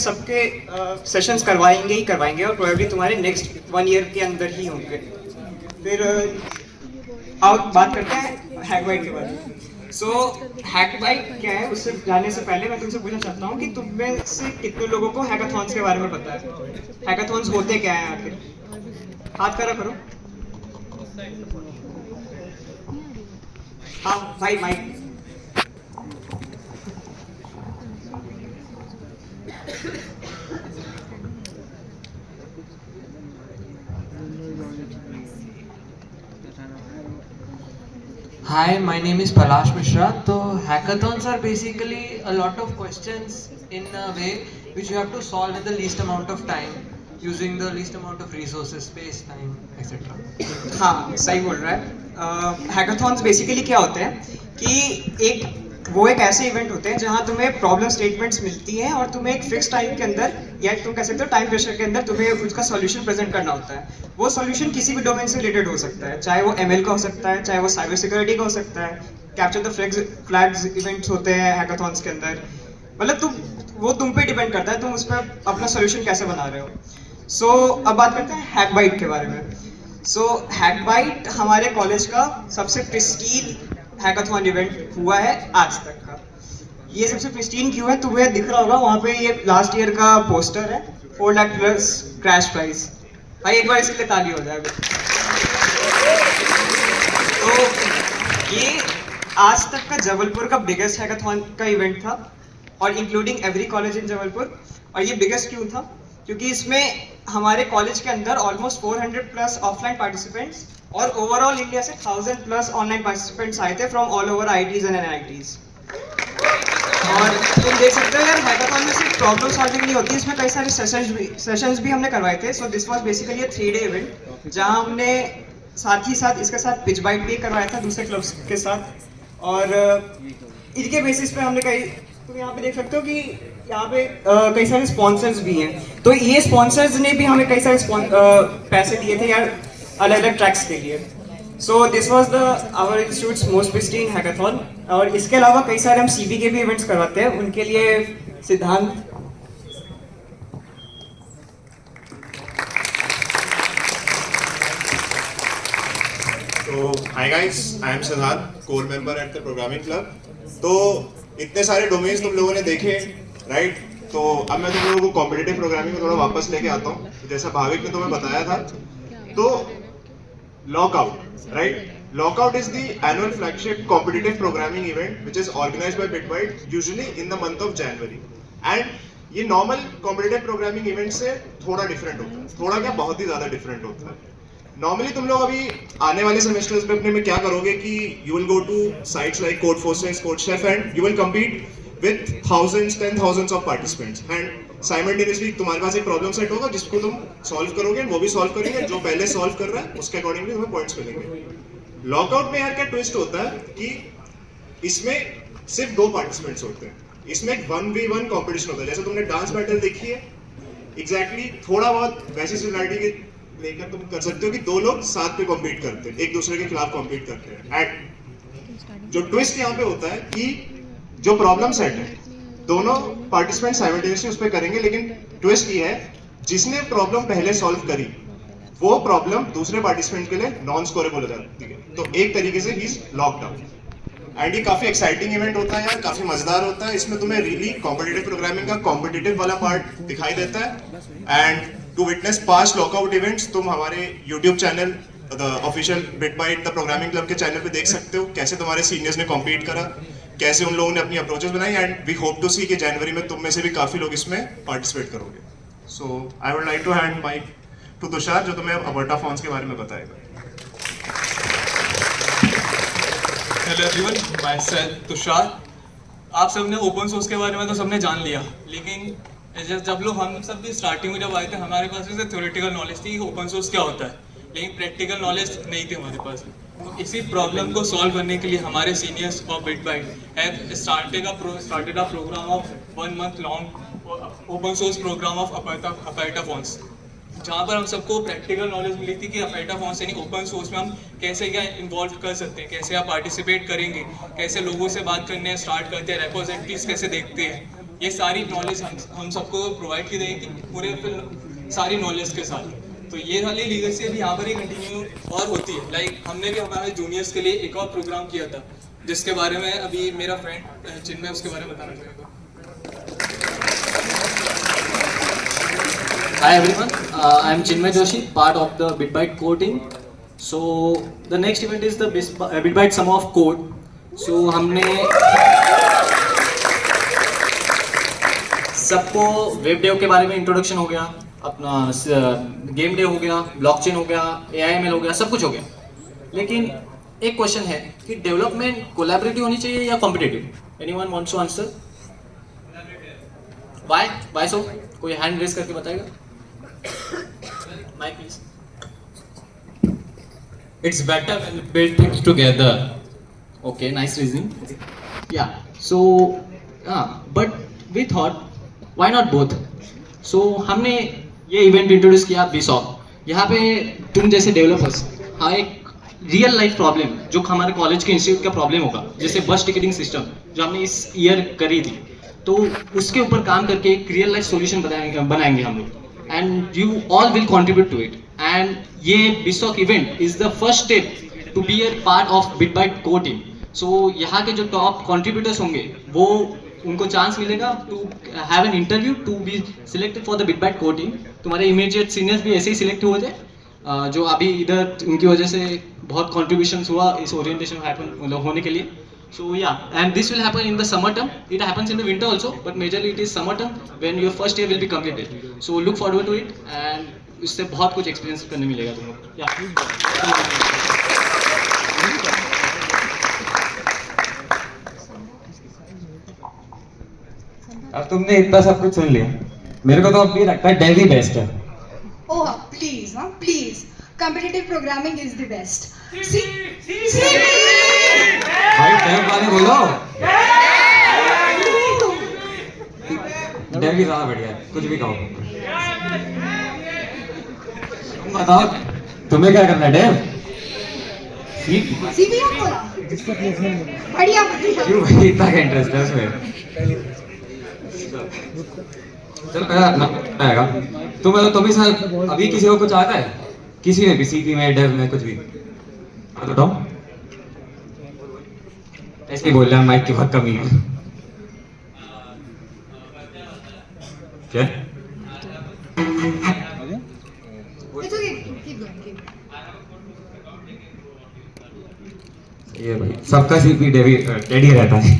सेशंस करवाएंगे ही करवाएंगे और प्रोबेबली तुम्हारे नेक्स्ट 1 ईयर के अंदर ही होंगे. फिर आओ बात करते हैं हैकबाइट के बारे में. सो हैकबाइट क्या है उससे जानने से पहले मैं तुमसे पूछना चाहता हूँ कि तुम में से कितने लोगों को हैकाथॉन्स के बारे में पता है? हैकाथॉन्स होते क्या है आखिर? हाथ खड़ा करो. हाँ भाई mic. Hi, my name is Palash Mishra. So hackathons are basically a lot of questions in a way which you have to solve in the least amount of time using the least amount of resources, space, time, etc. हाँ सही बोल रहा है. हैकाथॉन्स बेसिकली क्या होते हैं कि वो एक ऐसे इवेंट होते हैं जहाँ तुम्हें प्रॉब्लम स्टेटमेंट्स मिलती हैं और तुम्हें एक फिक्स टाइम के अंदर या तुम कह सकते हो टाइम प्रेशर के अंदर तुम्हें उसका सॉल्यूशन प्रेजेंट करना होता है. वो सॉल्यूशन किसी भी डोमेन से रिलेटेड हो सकता है, चाहे वो ML का हो सकता है, चाहे वो साइबर सिक्योरिटी का हो सकता है. कैप्चर द फ्लैग्स इवेंट्स होते हैं हैकाथॉन्स के अंदर. मतलब वो तुम पे डिपेंड करता है तुम उस पर अपना सॉल्यूशन कैसे बना रहे हो. सो अब बात करते हैं हैकबाइट के बारे में. सो हैकबाइट हमारे कॉलेज का सबसे प्रिस्टीन हैकाथॉन इवेंट हुआ है आज तक का. ये सबसे प्रिस्टीन क्यों है? तुम्हें दिख रहा होगा वहाँ पे ये लास्ट ईयर का पोस्टर है, 4 लाख प्लस क्रैश प्राइस. भाई एक बार इसके लिए ताली हो जाए. तो ये आज तक का जबलपुर का बिगेस्ट हैकाथॉन का इवेंट था और including every college in Jabalpur. और ये बिगेस्ट क्यों था? क्योंकि इसमें हमारे कॉलेज के अंदर ऑलमोस्ट 400 प्लस ऑफलाइन पार्टिसिपेंट्स और ओवरऑल इंडिया से 1000 प्लस ऑनलाइन पार्टिसिपेंट्स आए थे from all over IITs and NITs. और तुम देख सकते हो यार हैकाथॉन में सिर्फ प्रॉब्लम सॉल्विंग नहीं होती, इसमें कई सारे सेशंस भी हमने करवाए थे. सो this was basically a 3-day event जहां हमने साथ ही साथ इसके साथ पिच बाइट भी करवाया था दूसरे क्लब्स के साथ. और इनके बेसिस पे हमने कई तुम यहाँ पे देख सकते हो कि यहाँ पे कई सारे स्पॉन्सर्स भी हैं. तो ये स्पॉन्सर्स ने भी हमें कई सारे पैसे दिए थे यार अलग अलग ट्रैक्स के लिए. So this was the our institute's most pristine hackathon. और इसके अलावा कई सारे हम CB के भी इवेंट्स करवाते हैं. उनके लिए सिद्धांत. So hi guys, I am Siddharth, core member at the programming club. तो इतने सारे डोमेन्स तुम लोगों ने देखे, राइट? तो अब मैं तुम लोगों को कॉम्पिटिटिव प्रोग्रामिंग में थोड़ा वापस लेके आता हूँ. जैसा भाविक ने तुम्हें बताया था, तो lockout, right? Lockout is the annual flagship competitive programming event which is organized by Bitbyte usually in the month of January. And ये normal competitive programming event से थोड़ा different होता है. थोड़ा क्या, बहुत ही ज़्यादा different होता है. Normally तुम लोग अभी आने वाले semesters में अपने में क्या करोगे कि you will go to sites like Codeforces, CodeChef and you will compete with thousands, 10,000s of participants and simultaneously तुम्हारे पास एक प्रॉब्लम सेट होगा जिसको तुम सॉल्व करोगे, वो भी सॉल्व करेंगे, जो पहले सॉल्व कर रहा है उसके अकॉर्डिंगली तुम्हें पॉइंट्स मिलेंगे। लॉकआउट में यार क्या ट्विस्ट होता है कि इसमें सिर्फ 2 पार्टिसिपेंट्स होते हैं, इसमें एक 1v1 कंपटीशन होता है, जैसे तुमने डांस बैटल देखी है एग्जैक्टली थोड़ा बहुत वैसी सिमिलरिटी के लेकर तुम कर सकते हो कि 2 लोग साथ पे कॉम्पीट करते हैं, एक दूसरे के खिलाफ कॉम्पीट करते हैं। एंड जो ट्विस्ट यहाँ पे होता है कि जो प्रॉब्लम सेट है दोनों पार्टिसिपेंट साइमल्टेनियसली उस पर करेंगे, लेकिन ट्विस्ट ये है जिसने प्रॉब्लम पहले सॉल्व करी वो प्रॉब्लम दूसरे पार्टिसिपेंट के लिए नॉन स्कोरेबल हो जाती है, तो एक तरीके से he is locked out. And ये काफी एक्साइटिंग इवेंट होता है यार, काफी मजेदार होता है, इसमें तुम्हें रियली कॉम्पिटिटिव प्रोग्रामिंग का कॉम्पिटिटिव वाला पार्ट दिखाई देता है। And to witness past lockout events तुम हमारे YouTube channel the official BitByte the programming club के चैनल पे देख सकते हो, कैसे तुम्हारे सीनियर्स ने कॉम्पीट करा, कैसे उन लोगों ने अपनी अप्रोचेस बनाई, एंड वी होप टू सी कि जनवरी में तुम में से भी काफी लोग इसमें पार्टिसिपेट करोगे। So I would like to hand mike to Tushar जो तुम्हें अबर्टा फॉन्ट्स के बारे में बताएगा। Hello everyone, myself Tushar. आप सबने ओपन सोर्स के बारे में तो सबने जान लिया, लेकिन जब लोग हम सब भी स्टार्टिंग में जब आए थे हमारे पास जैसे थ्योरेटिकल नॉलेज थी ओपन सोर्स क्या होता है, लेकिन प्रैक्टिकल नॉलेज नहीं थी हमारे पास। तो इसी प्रॉब्लम को सॉल्व करने के लिए हमारे seniors of BitByte have started a program of 1 month long open source program of Aperta fonts, जहाँ पर हम सबको प्रैक्टिकल नॉलेज मिली थी कि अपर्टा फॉन्ट्स यानी ओपन सोर्स में हम कैसे क्या इन्वॉल्व कर सकते हैं, कैसे आप पार्टिसिपेट करेंगे, कैसे लोगों से बात करने स्टार्ट करते हैं, रेपोजिटरीज कैसे देखते हैं, ये सारी नॉलेज हम सबको प्रोवाइड की जाएगी पूरे सारी नॉलेज के साथ। तो ये वाली लीगेसी अभी यहाँ पर ही कंटिन्यू और होती है। लाइक हमने भी हमारे जूनियर्स के लिए एक और प्रोग्राम किया था जिसके बारे में अभी मेरा फ्रेंड चिन्मय उसके बारे में बताना चाहेगा। Hi everyone, I am Chinmay Joshi, part of the BitBite core team. So the next event is the BitBite Summer of Code. So हमने सबको वेब डेव के बारे में इंट्रोडक्शन हो गया, अपना गेम डे हो गया, ब्लॉकचेन हो गया, AIML हो गया, सब कुछ हो गया। लेकिन एक क्वेश्चन है कि डेवलपमेंट कोलैबोरेटिव होनी चाहिए या competitive? Anyone wants to answer? Why so? कोई हैंड रेज करके बताएगा? Mike, please. It's better when you build things together. Okay, nice reasoning. Yeah. So, but we thought, why not both? So हमने ये इवेंट इंट्रोड्यूस किया BSOC। यहाँ पे तुम जैसे डेवलपर्स एक रियल लाइफ प्रॉब्लम जो हमारे कॉलेज के इंस्टीट्यूट का प्रॉब्लम होगा, जैसे बस टिकटिंग सिस्टम जो हमने इस ईयर करी थी, तो उसके ऊपर काम करके एक रियल लाइफ सॉल्यूशन बनाएंगे हम लोग, and you all will contribute to it. And ये BSOC event is the first step to be a part of BitBite core team. So यहाँ के जो top contributors होंगे वो उनको चांस मिलेगा to have an interview to be selected for the BitBite core team. तुम्हारे immediate seniors भी ऐसे ही select हुए थे, जो अभी इधर उनकी वजह से बहुत contributions हुआ इस orientation happen होने के लिए। So yeah, and this will happen in the summer term. It happens in the winter also, but majorly it is summer term when your first year will be completed. So look forward to it, and इससे बहुत कुछ experience करने मिलेगा तुम लोग। Yeah. अब तुमने इतना सब कुछ सुन लिया, मेरे को तो अब भी लगता है डेव ही बेस्ट है। Oh, please, please. Competitive programming is the best. See? भाई डेव वाले बोलो। डेव ही ज़्यादा बढ़िया है, कुछ भी कहो। तुम बताओ, तुम्हें क्या करना है डेव? सीपी आप बोला? बढ़िया बढ़िया। क्यों भाई इतना क्या इंटरेस्ट है उसमें? चल पहला आएगा। तुम ही सर अभी किसी को कुछ आता है? किसी में भी सीपी में डेव में कुछ भी बताओ। ऐसे बोल रहा है, माइक की बहुत कमी है। क्या? It's okay. Keep going. ये भाई सबका सीपी टेडी रहता है।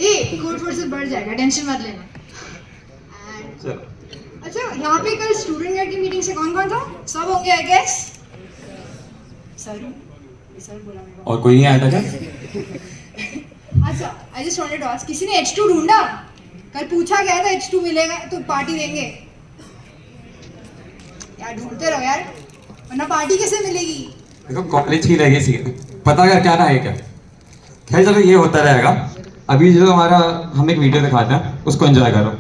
ये कोड फोर्स बढ़ जाएगा, टेंशन मत लेना। चलो। अच्छा, यहाँ पे कल स्टूडेंट गाइड की मीटिंग से कौन था? सब होंगे आई गेस। सर बोला मेरे को। और कोई नहीं आया था क्या? अच्छा, I just wanted to ask, किसी ने H2 ढूंढा? कल पूछा गया था H2 मिलेगा तो पार्टी देंगे। यार ढूंढते रहो यार, वरना पार्टी कैसे मिलेगी? देखो कॉलेज की लेगेसी है, पता कर क्या ना है क्या। खैर चलो ये होता रहेगा। अभी जो हमारा हम एक वीडियो दिखाते हैं उसको एंजॉय करो।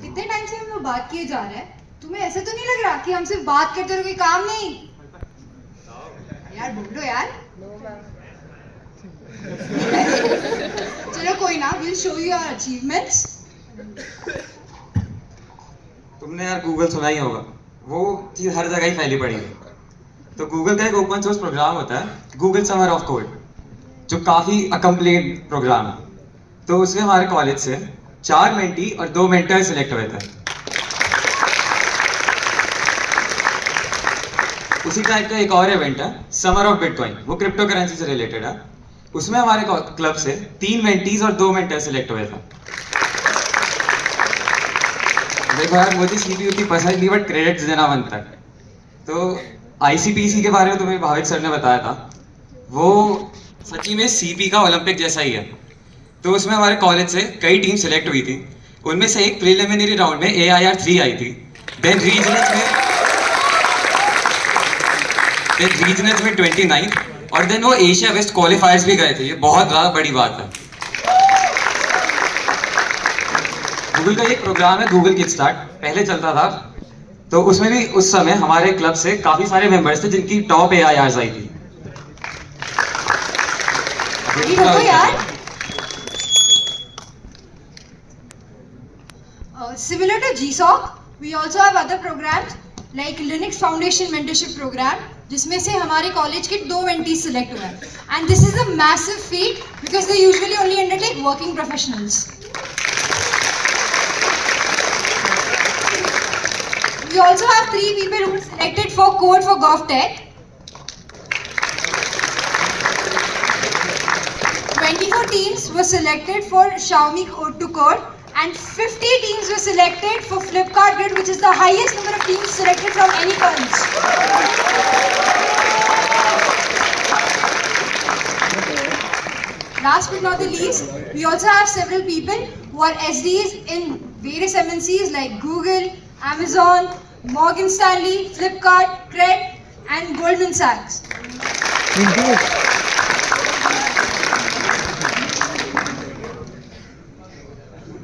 कितने टाइम से हम लोग बात किए जा रहे हैं? तुम्हें ऐसा तो नहीं लग रहा कि हम सिर्फ बात करते रहो, कोई काम नहीं? यार बोलो यार। चलो कोई ना, we'll show you our achievements. तुमने यार गूगल सुना ही होगा, वो चीज हर जगह ही फैली पड़ी है। तो गूगल का एक ओपन सोर्स प्रोग्राम होता है गूगल समर ऑफ कोड, जो काफी अकम्प्लीट प्रोग्राम है। तो उसमें हमारे कॉलेज से 4 मेंटी और 2 मेंटर सिलेक्ट हुए थे। उसी टाइप का एक और इवेंट है समर ऑफ बिटकॉइन, वो क्रिप्टो करेंसी से रिलेटेड है। उसमें हमारे क्लब से 3 मेंटीज और 2 मेंटर सिलेक्ट हुए थे। देखो यार मुझे सीपीयू की पसंद नहीं, बट क्रेडिट्स देना बनता है। तो आईसीपीसी के बारे में तुम्हें भाविक सर ने बताया था, वो सच्ची में सीपी का ओलंपिक जैसा ही है। तो उसमें हमारे कॉलेज से कई टीम सिलेक्ट हुई थी। उनमें से एक प्रीलिमिनरी राउंड में AIR 3 आई थी, देन रीजनल्स में 29, और देन वो एशिया वेस्ट क्वालिफायर्स भी गए थे। ये बहुत ज़्यादा बड़ी बात है। गूगल का एक प्रोग्राम है गूगल किकस्टार्ट, पहले चलता था। तो उसमें भी उस समय हमारे क्लब से काफी सारे मेंबर्स थे जिनकी टॉप AIRs आई थी। यार similar to GSOC, we also have other programs like Linux Foundation Mentorship Program, जिसमें से हमारे कॉलेज के 2 mentees select हुए हैं, and this is a massive feat because they usually only undertake working professionals. We also have 3 people who were selected for Code for GovTech. 24 teams were selected for Xiaomi Code to Code, and 50 teams were selected for Flipkart Grid, which is the highest number of teams selected from any college. Last but not the least, we also have several people who are SDs in various MNCs like Google, Amazon, Morgan Stanley, Flipkart, Cred, and Goldman Sachs.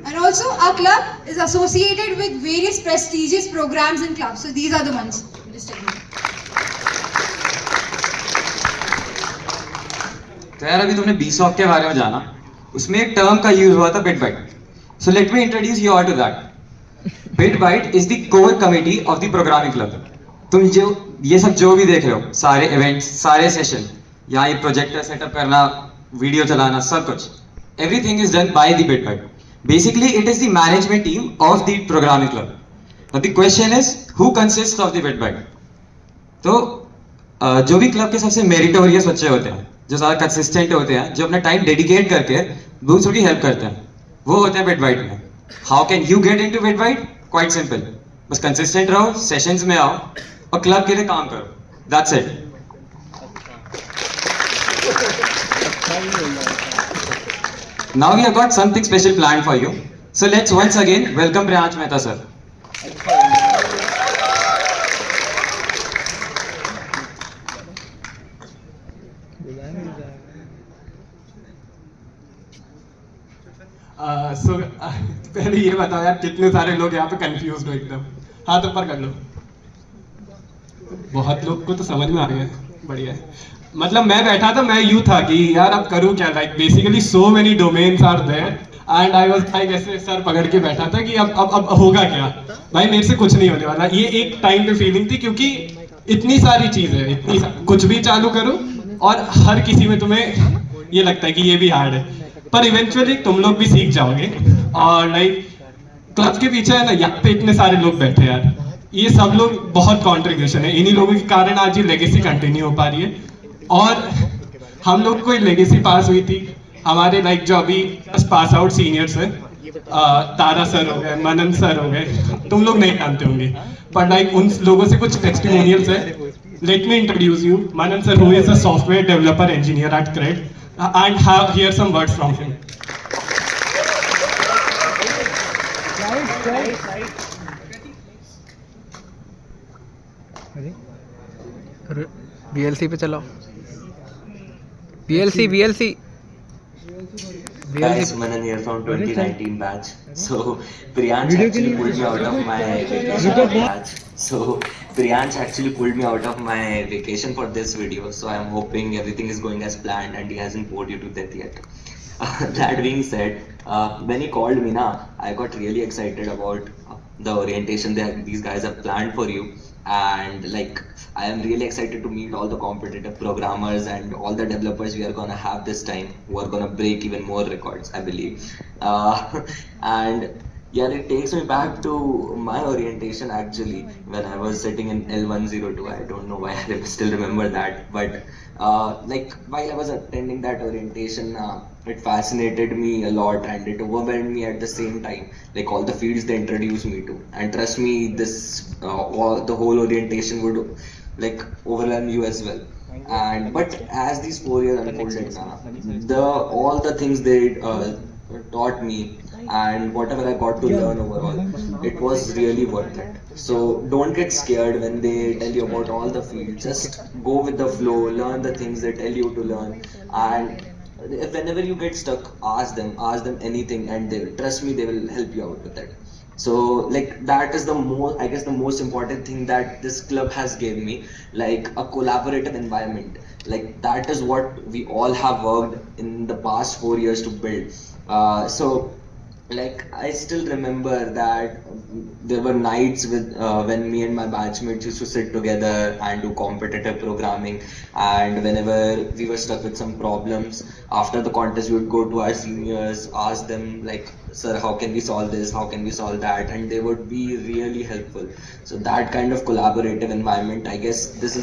And also, our club is associated with various prestigious programs and clubs. So these are the ones. Just take a look. तो यार अभी तुमने BSOC के बारे में जाना, उसमें एक टर्म का यूज हुआ था BitByte. So let me introduce you all to that. BitByte is the core committee of the programming club. तुम जो ये सब जो भी देख रहे हो, सारे इवेंट्स, सारे सेशन, यहाँ ये प्रोजेक्टर सेटअप करना, वीडियो चलाना, सब कुछ, everything is done by the BitByte. Basically it is the management team of the programming club. But the question is, who consists of the BitByte? तो जो भी क्लब के सबसे मेरिटोरियस बच्चे होते हैं, जो ज़्यादा कंसिस्टेंट होते हैं, जो अपना टाइम डेडिकेट करके दूसरों की हेल्प करते हैं, वो होते हैं वेट वाइट में. How can you get into wait white? Quite simple, बस कंसिस्टेंट रहो, सेशंस में आओ और क्लब के लिए काम करो. That's it. Now we have got something special planned for you. So let's once again welcome Priyansh Mehta sir. पहले ये बताओ यार, कितने सारे लोग यहाँ पे कंफ्यूज हो एकदम. हाथ ऊपर कर लो. बहुत लोग को तो समझ में आ गया. बढ़िया है. मतलब मैं बैठा था, मैं यूं था कि यार अब करूं क्या. Like basically so many domains are there and I was like ऐसे सर पकड़ के बैठा था कि अब होगा क्या. भाई मेरे से कुछ नहीं होने वाला. ये एक टाइम पे फीलिंग थी, क्योंकि इतनी सारी चीज है, कुछ भी चालू करो और हर किसी में तुम्हें ये लगता है कि ये भी हार्ड है, पर इवेंचुअली तुम लोग भी सीख जाओगे. और लाइक क्लब के पीछे है ना, यहाँ पे इतने सारे लोग बैठे यार, ये सब लोग बहुत कंट्रीब्यूशन है. इन्हीं लोगों के कारण आज ये लेगेसी कंटिन्यू हो पा रही है. और हम लोग को लेगेसी पास हुई थी हमारे लाइक जो अभी पास आउट सीनियर्स है, तारा सर हो गए, मनन सर हो गए, तुम लोग नहीं जानते होंगे, पर लाइक उन लोगों से कुछ टेस्टिमोनियल्स है. Late me introduce you Manan sir, who is a software developer engineer at CRED, and hear some words from him. VLC पे चलाओ. VLC. Guys, Manan here from 2019 batch. So Priyansh actually pulled me out of my vacation batch. So Priyansh actually pulled me out of my vacation for this video. So I am hoping everything is going as planned and he hasn't bored you to death yet. That being said, when he called me, I got really excited about the orientation that these guys have planned for you. And like, I am really excited to meet all the competitive programmers and all the developers we are gonna have this time, who are gonna break even more records, I believe. And yeah, it takes me back to my orientation actually, when I was sitting in L102. I don't know why I still remember that, but like while I was attending that orientation, it fascinated me a lot and it overwhelmed me at the same time, like all the fields they introduced me to. And trust me, this the whole orientation would like overwhelm you as well. And but as these 4 years unfolded, all the things they taught me and whatever I got to learn overall, it was really worth it. So don't get scared when they tell you about all the fields. Just go with the flow, learn the things they tell you to learn, and if whenever you get stuck, ask them anything, and they will, trust me, they will help you out with it. So like that is the most important thing that this club has given me, like a collaborative environment. Like that is what we all have worked in the past 4 years to build. So like I still remember that there were nights with when me and my batchmates used to sit together and do competitive programming, and whenever we were stuck with some problems after the contest, we would go to our seniors, ask them like, sir, how can we solve this, how can we solve that, and they would be really helpful. So that kind of collaborative environment, I guess this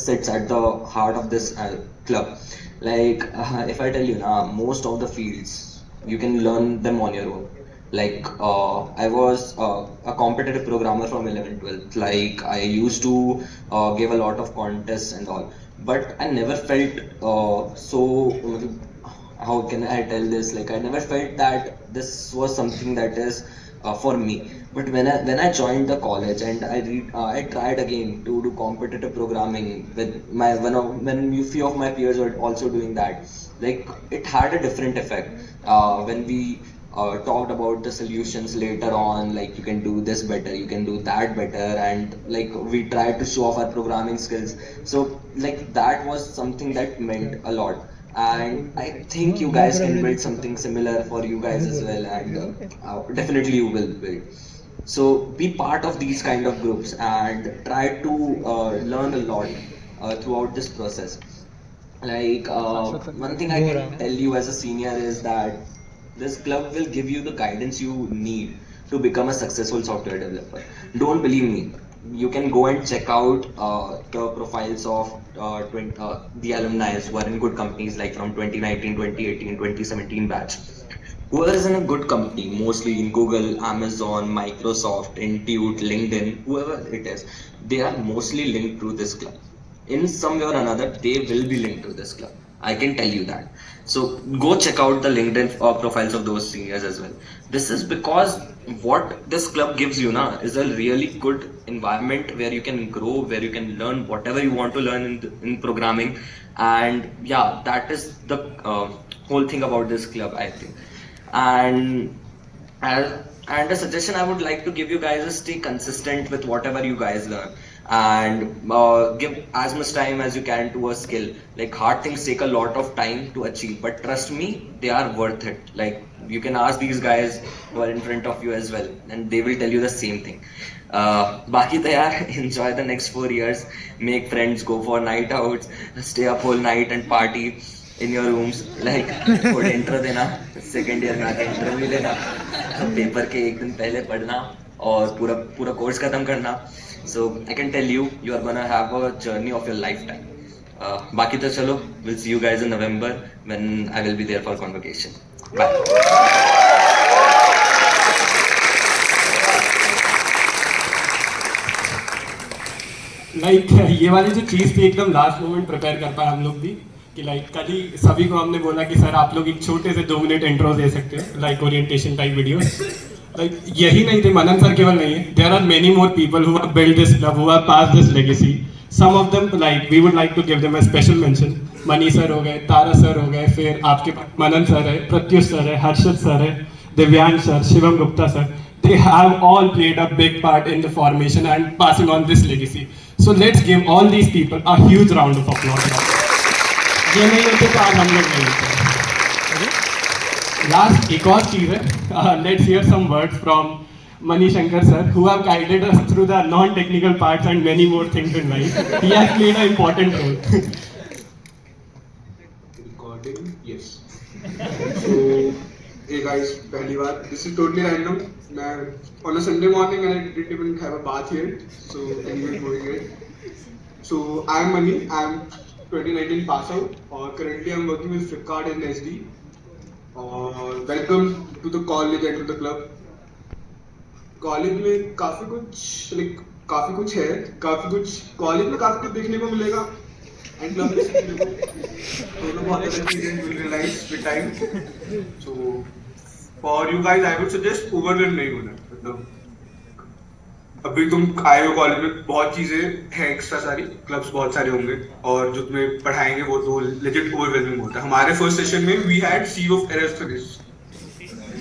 sits at the heart of this club. Like if I tell you now, most of the fields you can learn them on your own. Like I was a competitive programmer from 11th 12th. Like I used to give a lot of contests and all, but I never felt so, how can I tell this, like I never felt that this was something that is for me. But when I joined the college and I tried again to do competitive programming with when few of my peers were also doing that, like it had a different effect. When we talked about the solutions later on, like you can do this better, you can do that better, and like we tried to show off our programming skills. So like that was something that meant a lot, and I think you guys can build something similar for you guys as well, and definitely you will build. So be part of these kind of groups and try to learn a lot throughout this process. Like one thing I can tell you as a senior is that this club will give you the guidance you need to become a successful software developer. Don't believe me, you can go and check out the profiles of the alumni who are in good companies like from 2019, 2018, 2017 batch. Whoever is in a good company, mostly in Google, Amazon, Microsoft, Intuit, LinkedIn, whoever it is, they are mostly linked to this club. In some way or another, they will be linked to this club. I can tell you that. So go check out the LinkedIn profiles of those seniors as well. This is because what this club gives you is a really good environment where you can grow, where you can learn whatever you want to learn in programming. And yeah, that is the whole thing about this club, I think. And a suggestion I would like to give you guys is stay consistent with whatever you guys learn, and give as much time as you can to a skill. Like hard things take a lot of time to achieve, but trust me, they are worth it. Like you can ask these guys who are in front of you as well, and they will tell you the same thing. Baki to yaar, enjoy the next 4 years, make friends, go for night outs, stay up whole night and party in your rooms. Like कोई intro देना, second year में आके interview लेना, paper के एक दिन पहले पढ़ना और पूरा course खत्म करना. So I can tell you, you are gonna have a journey of your lifetime. बाकी तो चलो, we'll see you guys in November when I will be there for convocation. Bye. Like ये वाली जो चीज़ थी एकदम लास्ट मोमेंट प्रिपेयर कर पाए हम लोग भी, कि लाइक कल ही सभी को हमने बोला कि सर आप लोग एक छोटे से 2 मिनट इंट्रो दे सकते हो, like orientation type video. Like यही नहीं थे, मनन सर केवल नहीं है, there are many more people who have build this club, who have pass this legacy. Some of them like we would like to give them a special mention. Mani sir हो गए, तारा सर हो गए, फिर आपके मनन सर है, प्रत्युष सर है, हर्षद सर है, Divyansh sir, Shivam Gupta sir. They have all played a big part in the formation and passing on this legacy. So let's give all these people a huge round of applause. ये नहीं होते तो आज हम लोग नहीं होते. Last एक और चीज़ है, let's hear some words from Mani Shankar sir, who have guided us through the non-technical parts and many more things in life. He has played an important role. Recording, yes. So, hey guys, पहली बार, this is totally random. मैं on a Sunday morning and I didn't even have a bath here, so anyway going it. So I am Mani, I am 2019 pass out, और currently I am working with Flipkart in SD. और welcome to the college and to the club. College में काफ़ी कुछ है, काफ़ी कुछ कॉलेज में काफ़ी कुछ देखने को मिलेगा, एंड क्लब में सीखने को दोनों बहुत अच्छी चीज़ें will realise with time. So for you guys I would suggest overwhelm नहीं होना. मतलब अभी तुम आए हो कॉलेज में, बहुत चीज़ें हैं एक्स्ट्रा सारी, क्लब्स बहुत सारे होंगे और जो तुम्हें पढ़ाएंगे वो तो लेजिट ओवरवेलमिंग होता है. हमारे फर्स्ट सेशन में we had sea of errors for this.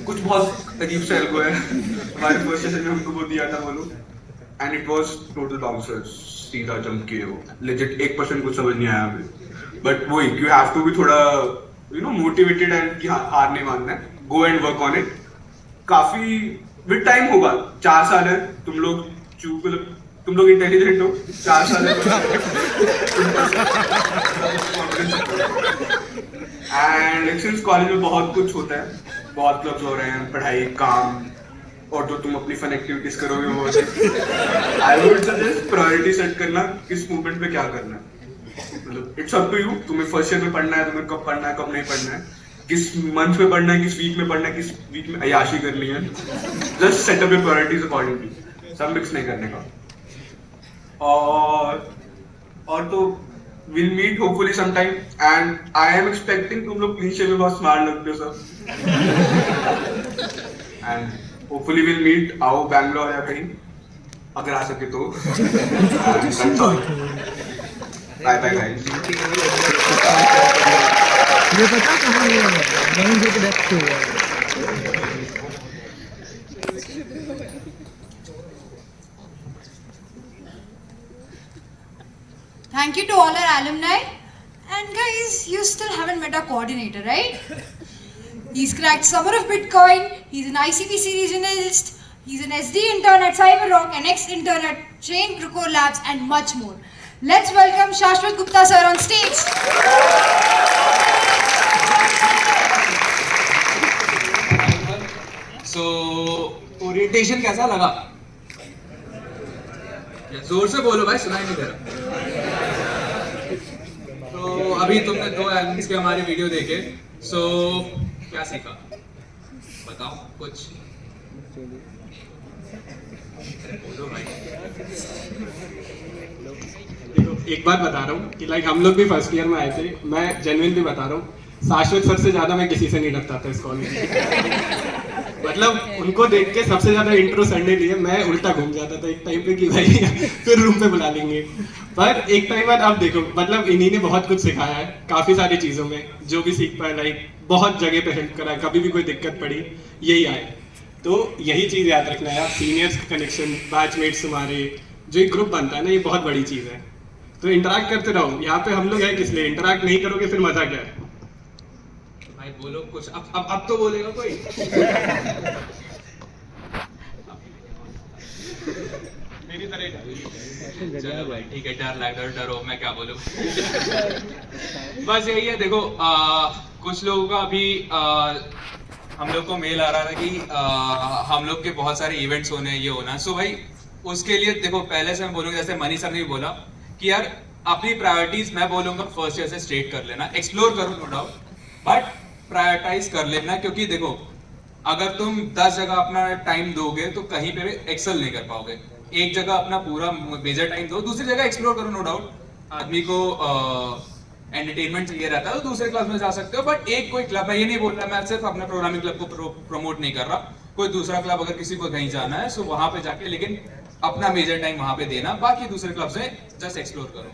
कुछ बहुत अजीब सा एल्गो है हमारे फर्स्ट सेशन में हमको वो दिया था वो लोग, and it was total bouncers, सीधा जंप किए वो, लेजिट 1% कुछ समझ नहीं आया हमें. बट वही, यू हैव टू बी थोड़ा मोटिवेटेड एंड कि हार नहीं मानना है. Go and work on it. काफी विद टाइम होगा, 4 साल है, तुम लोग इंटेलिजेंट हो, 4 साल है एंड सिंस कॉलेज में बहुत कुछ होता है, बहुत क्लब्स हो रहे हैं, पढ़ाई, काम, और जो तुम अपनी फन एक्टिविटीज करोगे वो. आई वुड सजेस्ट प्रायोरिटी सेट करना, किस मूवमेंट पे क्या करना है. मतलब इट्स अप टू यू, तुम्हें फर्स्ट ईयर में पढ़ना है, तुम्हें कब पढ़ना है, कब नहीं पढ़ना है, किस मंथ में पढ़ना है, किस वीक में पढ़ना है, किस वीक में अयाशी करनी है. Just set up your priorities accordingly, सब मिक्स नहीं करने का. और तो we'll meet hopefully sometime, and I am expecting तुम लोग क्लीन शेव में बहुत स्मार्ट लगते हो सब, and hopefully we'll meet, आओ बैंगलोर या कहीं अगर आ सके तो. Bye bye guys. ये पता कहाँ है, नहीं जो डेस्क पे. Thank you to all our alumni. And guys, you still haven't met our coordinator, right? He's cracked Summer of Bitcoin, he's an ICPC regionalist, he's an SD intern at CyberRock, an ex-intern at Chain Procore Labs, and much more. Let's welcome Shashwat Gupta sir on stage. So, orientation कैसा लगा? जोर से बोलो भाई, सुनाई नहीं दे रहा। तो अभी तुमने 2 एल्बम्स के हमारे वीडियो देखे, सो क्या सीखा बताओ कुछ। बोलो भाई। देखो एक बात बता रहा हूँ कि लाइक हम लोग भी फर्स्ट ईयर में आए थे, मैं जेन्युइनली बता रहा हूँ, शाश्वत सर से ज्यादा मैं किसी से नहीं डरता था इस कॉलेज में। मतलब उनको देख के सबसे ज्यादा इंट्रो सर ने लिए, मैं उल्टा घूम जाता था एक टाइम पे कि भाई फिर रूम पे बुला लेंगे। पर एक टाइम बाद अब देखो, मतलब इन्हीं ने बहुत कुछ सिखाया है काफी सारी चीजों में, जो भी सीख पाए लाइक बहुत जगह पे हेल्प करा है, कभी भी कोई दिक्कत पड़ी यही आए। तो यही चीज याद रखना है, सीनियर्स का कनेक्शन, बैचमेट्स तुम्हारे, जो एक ग्रुप बनता है ना, ये बहुत बड़ी चीज है। तो इंटरेक्ट करते रहो, यहाँ पे हम लोग हैं किस लिए, इंटरेक्ट नहीं करोगे फिर मजा क्या है। भाई बोलो कुछ, अब तो बोलेगा कोई। मेरी तरह चलो भाई ठीक है, डरो, मैं क्या बोलूं। बस यही है, देखो कुछ लोगों का अभी हम लोग को मेल आ रहा था कि हम लोग के बहुत सारे इवेंट्स होने हैं, ये होना है। सो भाई उसके लिए देखो, पहले से मैं बोलूंगा, जैसे मनी सर ने भी बोला कि यार अपनी प्रायोरिटीज मैं बोलूंगा फर्स्ट ईयर से स्ट्रेट कर लेना, एक्सप्लोर करो नो डाउट, बट प्रायोरिटाइज कर लेना। क्योंकि देखो अगर तुम 10 जगह अपना टाइम दोगे तो कहीं पे भी एक्सेल नहीं कर पाओगे। एक जगह अपना पूरा मेजर टाइम दो, दूसरी जगह एक्सप्लोर करो। नो डाउट आदमी को एंटरटेनमेंट चाहिए रहता है तो दूसरे क्लब में जा सकते हो, बट एक कोई क्लब है, ये नहीं बोल रहा मैं सिर्फ अपने प्रोग्रामिंग क्लब को प्रमोट नहीं कर रहा, कोई दूसरा क्लब अगर किसी को कहीं जाना है सो वहां पे जाके, लेकिन अपना मेजर टाइम वहां पे देना, बाकी दूसरे क्लब से जस्ट एक्सप्लोर करो।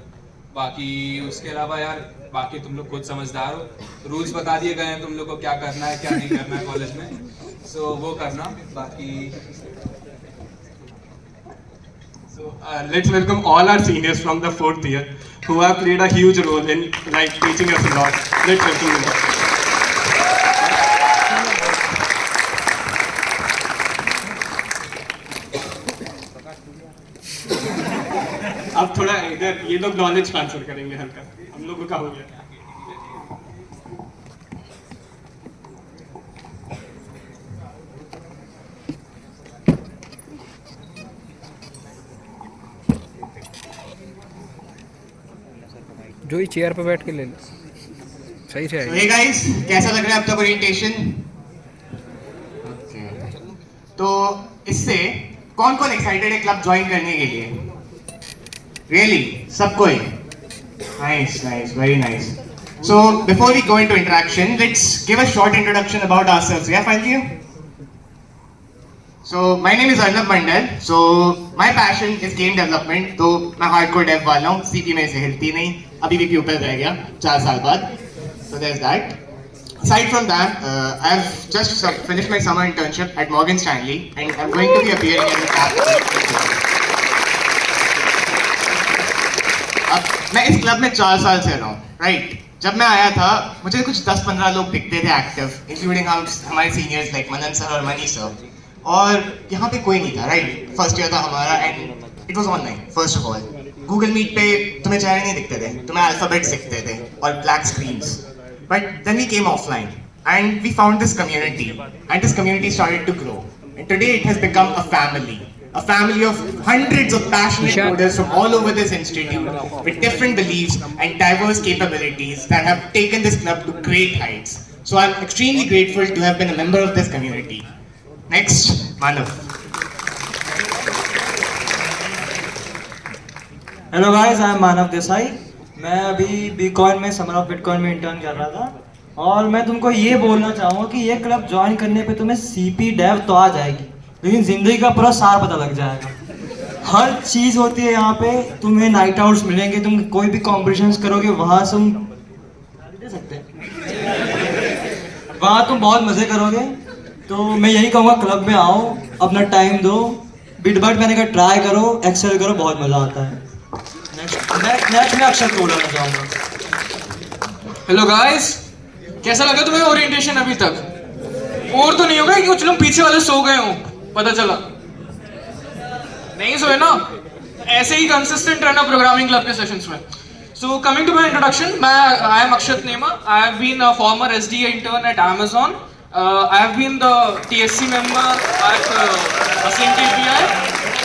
बाकी उसके अलावा यार, बाकी तुम लोग खुद समझदार हो, रूल्स बता दिए गए हैं तुम लोग को क्या करना है क्या नहीं करना है कॉलेज में, सो वो करना। बाकी let's welcome all our seniors from the 4th year who have played a huge role in like teaching us a lot. Let's welcome them. अब थोड़ा इधर ये लोग नॉलेज ट्रांसफर करेंगे हल्का, हम लोगों का हो गया। जो ही चेयर पे बैठ के ले लो, सही से Hey guys, कैसा लग रहा है अब तक ओरिएंटेशन? तो इससे कौन कौन एक्साइटेड है क्लब ज्वाइन करने के लिए? Really? सब कोई? Nice, nice, very nice. So before we go into interaction, let's give a short introduction about ourselves. Yeah, fine with you? So my name is Arnab Mandal. So my passion is game development. तो मैं hardcore dev वाला हूँ, CP में से हिलती नहीं, अभी भी प्यूपल रह गया 4 साल बाद. So there's that. Aside from that, I've just finished my summer internship at Morgan Stanley, and I'm going to be appearing in the app. अब मैं इस क्लब में 4 साल से रहा हूँ, राइट? जब मैं आया था मुझे कुछ 10-15 लोग दिखते थे एक्टिव, इंक्लूडिंग हमारे सीनियर्स लाइक मनन सर और मनी सर, और यहाँ पे कोई नहीं था, राइट? फर्स्ट ईयर था हमारा and it was online. First of all Google Meet पे तुम्हें चेहरे नहीं दिखते थे, तुम्हें अल्फाबेट्स दिखते थे और black screens. But then we came offline and we found this community and this community started to grow and today it has become a family of hundreds of passionate coders from all over this institute with different beliefs and diverse capabilities that have taken this club to great heights. So I'm extremely grateful to have been a member of this community. Next, Manav. Hello guys, I am Manav Desai. मैं अभी बीकॉन में समर ऑफ बिटकॉइन में इंटर्न कर रहा था और मैं तुमको ये बोलना चाहूँगा कि ये क्लब ज्वाइन करने पे तुम्हें सीपी डेव तो आ जाएगी, लेकिन ज़िंदगी का पूरा सार पता लग जाएगा। हर चीज़ होती है यहाँ पे, तुम्हें नाइट आउट्स मिलेंगे, तुम कोई भी कॉम्पिटिशन्स करोगे वहाँ तुम दे सकते हैं, वहाँ तुम बहुत मज़े करोगे। तो मैं यही कहूँगा क्लब में आओ, अपना टाइम दो, बिटबट करने का ट्राई करो, एक्सेल करो, बहुत मज़ा आता है। नेक्स्ट मैं अक्षर को बुलाना चाहूँगा। हेलो गाइस, कैसा लगा तुम्हें ओरिएंटेशन अभी तक? और तो नहीं होगा कि कुछ लोग पीछे वाले सो गए हो, पता चला नहीं सोए ना? ऐसे ही कंसिस्टेंट रहना प्रोग्रामिंग क्लब के सेशंस में। So coming to my introduction, I am Akshat Nema. I have been a former SDA intern at Amazon. I have been the TSC member at Async API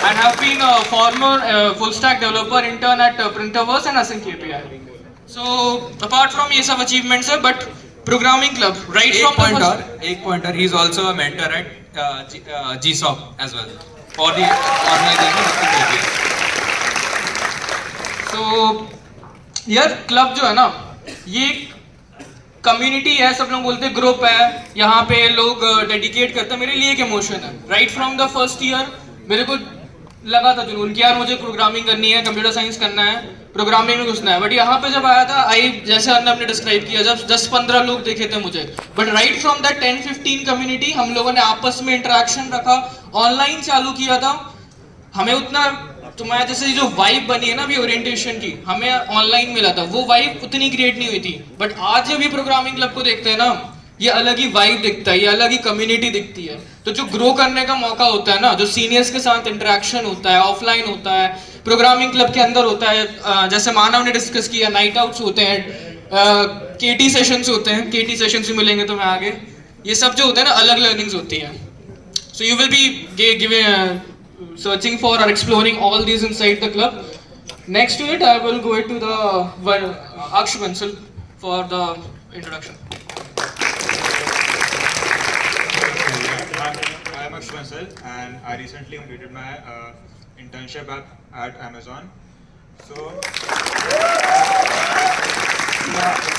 and have been a former full stack developer intern at Printerverse and Async API. So apart from ये सब achievements है, but programming club right from the first. एक pointer. He is also a mentor at GSOC as well for the organization of Async API. So यार क्लब जो है ना, ये कम्युनिटी है, सब लोग बोलते हैं ग्रुप है, यहाँ पे लोग डेडिकेट करते हैं. मेरे लिए एक इमोशन है. Right from the first year मेरे को लगा था जुनून कि यार मुझे प्रोग्रामिंग करनी है, कंप्यूटर साइंस करना है, प्रोग्रामिंग में घुसना है. बट यहाँ पे जब आया था, जैसे अन्ना ने डिस्क्राइब किया, जब 10-15 लोग देखे थे मुझे, but right from that 10-15 community हम लोगों ने आपस में इंटरेक्शन रखा, ऑनलाइन चालू किया था. हमें उतना तुम्हारा जैसे जो वाइब बनी है ना अभी ओरिएंटेशन की, हमें ऑनलाइन मिला था, वो वाइब उतनी क्रिएट नहीं हुई थी. बट आज जब ये प्रोग्रामिंग क्लब को देखते हैं ना, ये अलग ही वाइब दिखता है, ये अलग ही कम्युनिटी दिखती है. तो जो ग्रो करने का मौका होता है ना, जो सीनियर्स के साथ इंटरेक्शन होता है, ऑफलाइन होता है, प्रोग्रामिंग क्लब के अंदर होता है, जैसे मानव ने डिस्कस किया, नाइट आउट्स होते हैं, केटी सेशंस होते हैं, केटी सेशंस भी मिलेंगे तो मैं आगे, ये सब जो होता है ना, अलग लर्निंग्स होती हैं. So you will be giving searching for or exploring all these inside the club. Next to it, I will go to the Aksh Bansal for the introduction. I am Aksh Bansal and I recently completed my internship at Amazon. So,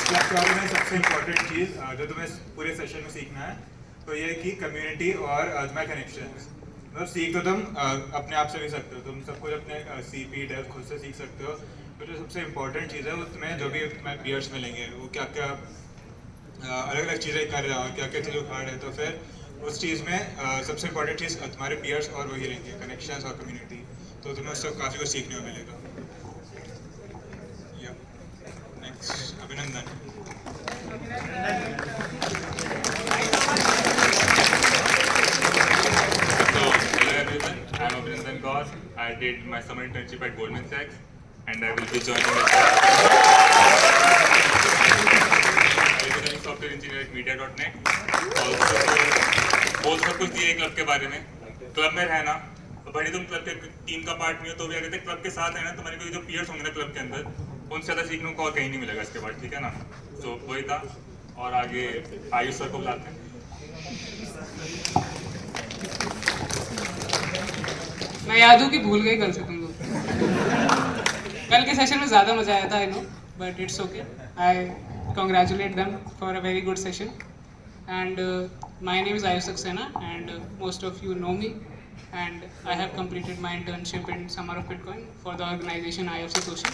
club के बारे में सबसे इम्पोर्टेंट चीज़ जो तुम्हें पूरे सेशन में सीखना है, तो ये कि कम्युनिटी और तुम्हारे कनेक्शंस. मतलब सीख तो तुम अपने आप से भी सकते हो, तुम सब कुछ अपने CP डेव खुद से सीख सकते हो. तो जो सबसे इम्पोर्टेंट चीज़ है वो तुम्हें जो भी तुम्हारे पीयर्स मिलेंगे, वो क्या क्या अलग अलग चीज़ें कर रहा है, क्या क्या चीज़ उखाड़ है, तो फिर उस चीज़ में सबसे इम्पोर्टेंट चीज़ तुम्हारे पीयर्स और वही रहेंगे, कनेक्शंस और कम्युनिटी. तो तुम्हें उससे काफ़ी कुछ सीखने को मिलेगा. नेक्स्ट अभिनंदन. I'm Abhinandan Kaur. I did my summer internship at Goldman Sachs and I will be joining software engineer at media.net. Also, बहुत सब कुछ दिए क्लब के बारे में. क्लब में रहना, तो बड़ी तुम क्लब के टीम का पार्ट नहीं हो तो भी अगर क्लब के साथ है ना, तुम्हारे कोई जो पीयर्स होंगे ना क्लब के अंदर, उनसे ज़्यादा सीखने को और कहीं नहीं मिलेगा इसके बाद, ठीक है ना. तो वही था. और आगे आयुष सर को बुलाते हैं. मैं याद हूँ कि भूल गए कल से तुम लोग. कल के सेशन में ज़्यादा मज़ा आया था, I know, but it's okay. I congratulate them for a very good session. And my name is Ayush Saxena and most of you know me. And I have completed my internship in Summer of Bitcoin for the organization IFC Social.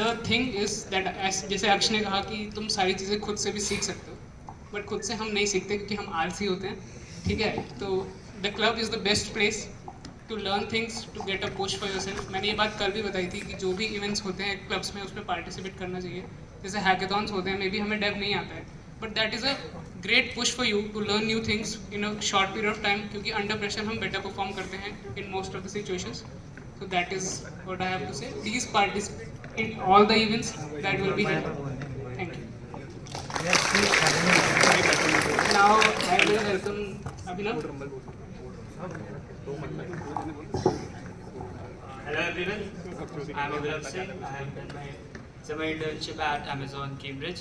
The thing is that जैसे अक्ष ने कहा कि तुम सारी चीज़ें खुद से भी सीख सकते हो, बट खुद से हम नहीं सीखते क्योंकि हम आलसी होते हैं, ठीक है. तो the club is the best place to learn things, to get a push for yourself. मैंने ये बात कल भी बताई थी कि जो भी इवेंट्स होते हैं क्लब्स में उसमें पार्टिसिपेट करना चाहिए. जैसे हैकेथॉन्स होते हैं, मे बी हमें डेव नहीं आता है, but that is a great push for you to learn new things in a short period of time, क्योंकि अंडर प्रेशर हम बेटर परफॉर्म करते हैं in most of the situations. So that is what I have to say. Please participate in all the events that will be held. Thank you. Now I will welcome Abhinav. Hello everyone, I am Abhinav Singh. I have done my summer internship at Amazon Cambridge.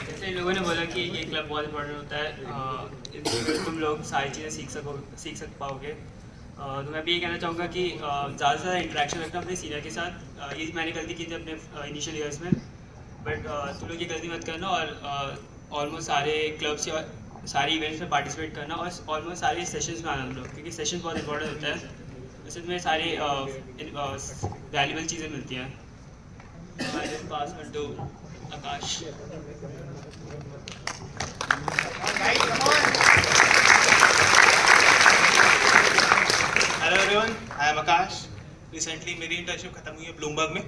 जैसे लोगों ने बोला कि ये क्लब बहुत इम्पोर्टेंट होता है, तुम लोग सारी चीज़ें सीख पाओगे. तो मैं भी ये कहना चाहूँगा कि ज़्यादा से ज़्यादा इंटरेक्शन रखना अपने सीनियर के साथ. ये मैंने गलती की थी अपने इनिशियल ईयर्स में, बट तुम लोग ये गलती मत करना और ऑलमोस्ट सारे क्लब्स या सारे इवेंट्स में पार्टिसिपेट करना और ऑलमोस्ट सारे सेशंस में आना तुम लोग, क्योंकि सेशन बहुत इंपॉर्टेंट होता है. इससे तुम्हें सारी वैल्यूबल चीज़ें मिलती हैं. पास कर दो Akash. Hello everyone, I am Akash. Recently मेरी इंटर्नशिप खत्म हुई है ब्लूमबर्ग में.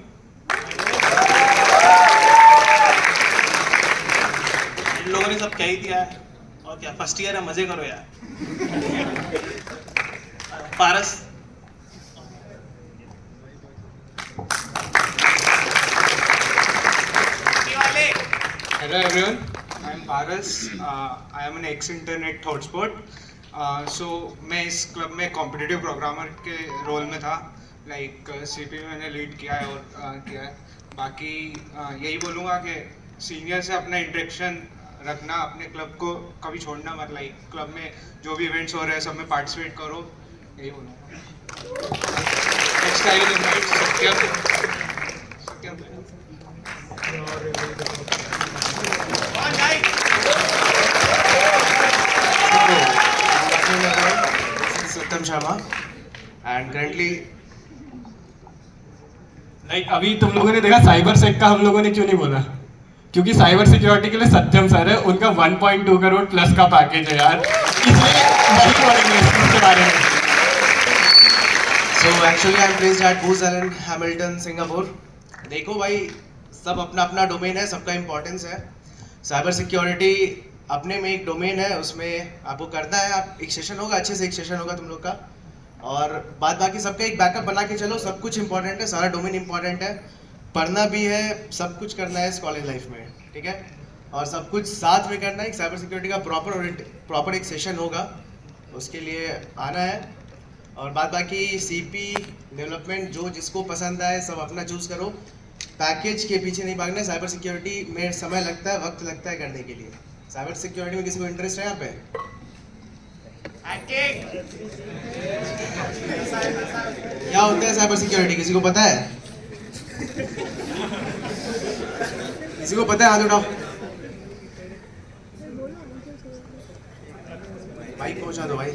इन लोगों ने सब कह ही दिया है, और क्या फर्स्ट ईयर है, मजे करो यार. पारस. Hello everyone, I am Paras. I am an ex-intern at ThoughtSpot. So मैं इस क्लब में कॉम्पिटिटिव प्रोग्रामर के रोल में था. लाइक सीपी में मैंने लीड किया है और किया है. बाकी यही बोलूँगा कि सीनियर से अपना इंटरेक्शन रखना, अपने क्लब को कभी छोड़ना मत. लाइक क्लब में जो भी इवेंट्स हो रहे हैं सब में पार्टिसिपेट करो, यही बोलूँगा. Next I will invite Satyam. Satyam Sharma and currently like अभी तुम लोगों ने देखा साइबर सेक का हम लोगों ने क्यों नहीं बोला, क्योंकि साइबर सिक्योरिटी के लिए सत्यम सर है, उनका 1.2 करोड़ प्लस का पैकेज है यार, इसलिए वही बोलेंगे इसके बारे में. So actually I am placed at बूज island Hamilton Singapore. देखो भाई, सब अपना अपना डोमेन है, सबका इम्पोर्टेंस है. साइबर सिक्योरिटी अपने में एक डोमेन है, उसमें आपको करना है. आप एक सेशन होगा, अच्छे से एक सेशन होगा तुम लोग का, और बाद बाकी सबका एक बैकअप बना के चलो. सब कुछ इंपॉर्टेंट है, सारा डोमेन इंपॉर्टेंट है, पढ़ना भी है, सब कुछ करना है इस कॉलेज लाइफ में, ठीक है. और सब कुछ साथ में करना है. एक साइबर सिक्योरिटी का प्रॉपर एक सेशन होगा, उसके लिए आना है. और बाद बाकी सीपी डेवलपमेंट जो जिसको पसंद आए सब अपना चूज़ करो. पैकेज के पीछे नहीं भागना है. साइबर सिक्योरिटी में समय लगता है, वक्त लगता है करने के लिए. साइबर सिक्योरिटी में किसी को इंटरेस्ट है यहाँ पे? क्या होता है साइबर सिक्योरिटी, किसी को पता है? किसी को पता है? हाथ उठाओ. भाई पहुंचा दो भाई.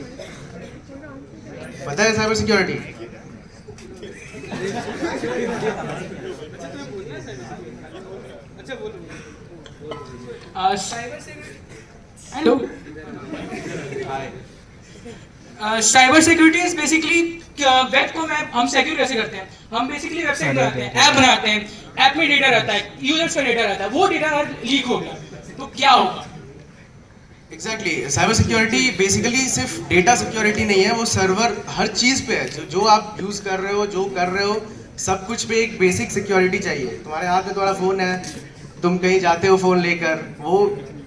पता है cyber security? Hello. Cyber security is basically web को हम सिक्योर कैसे करते हैं. हम बेसिकली वेबसाइट बनाते हैं, ऐप बनाते हैं, ऐप में डेटा रहता है, यूजर्स का डेटा रहता है, वो डेटा अगर लीक हो गया तो क्या होगा? एग्जैक्टली साइबर सिक्योरिटी बेसिकली सिर्फ डेटा सिक्योरिटी नहीं है, वो सर्वर हर चीज़ पे है. जो आप यूज़ कर रहे हो, जो कर रहे हो, सब कुछ पे एक बेसिक सिक्योरिटी चाहिए. तुम्हारे हाथ में तुम्हारा फ़ोन है, तुम कहीं जाते हो फ़ोन लेकर, वो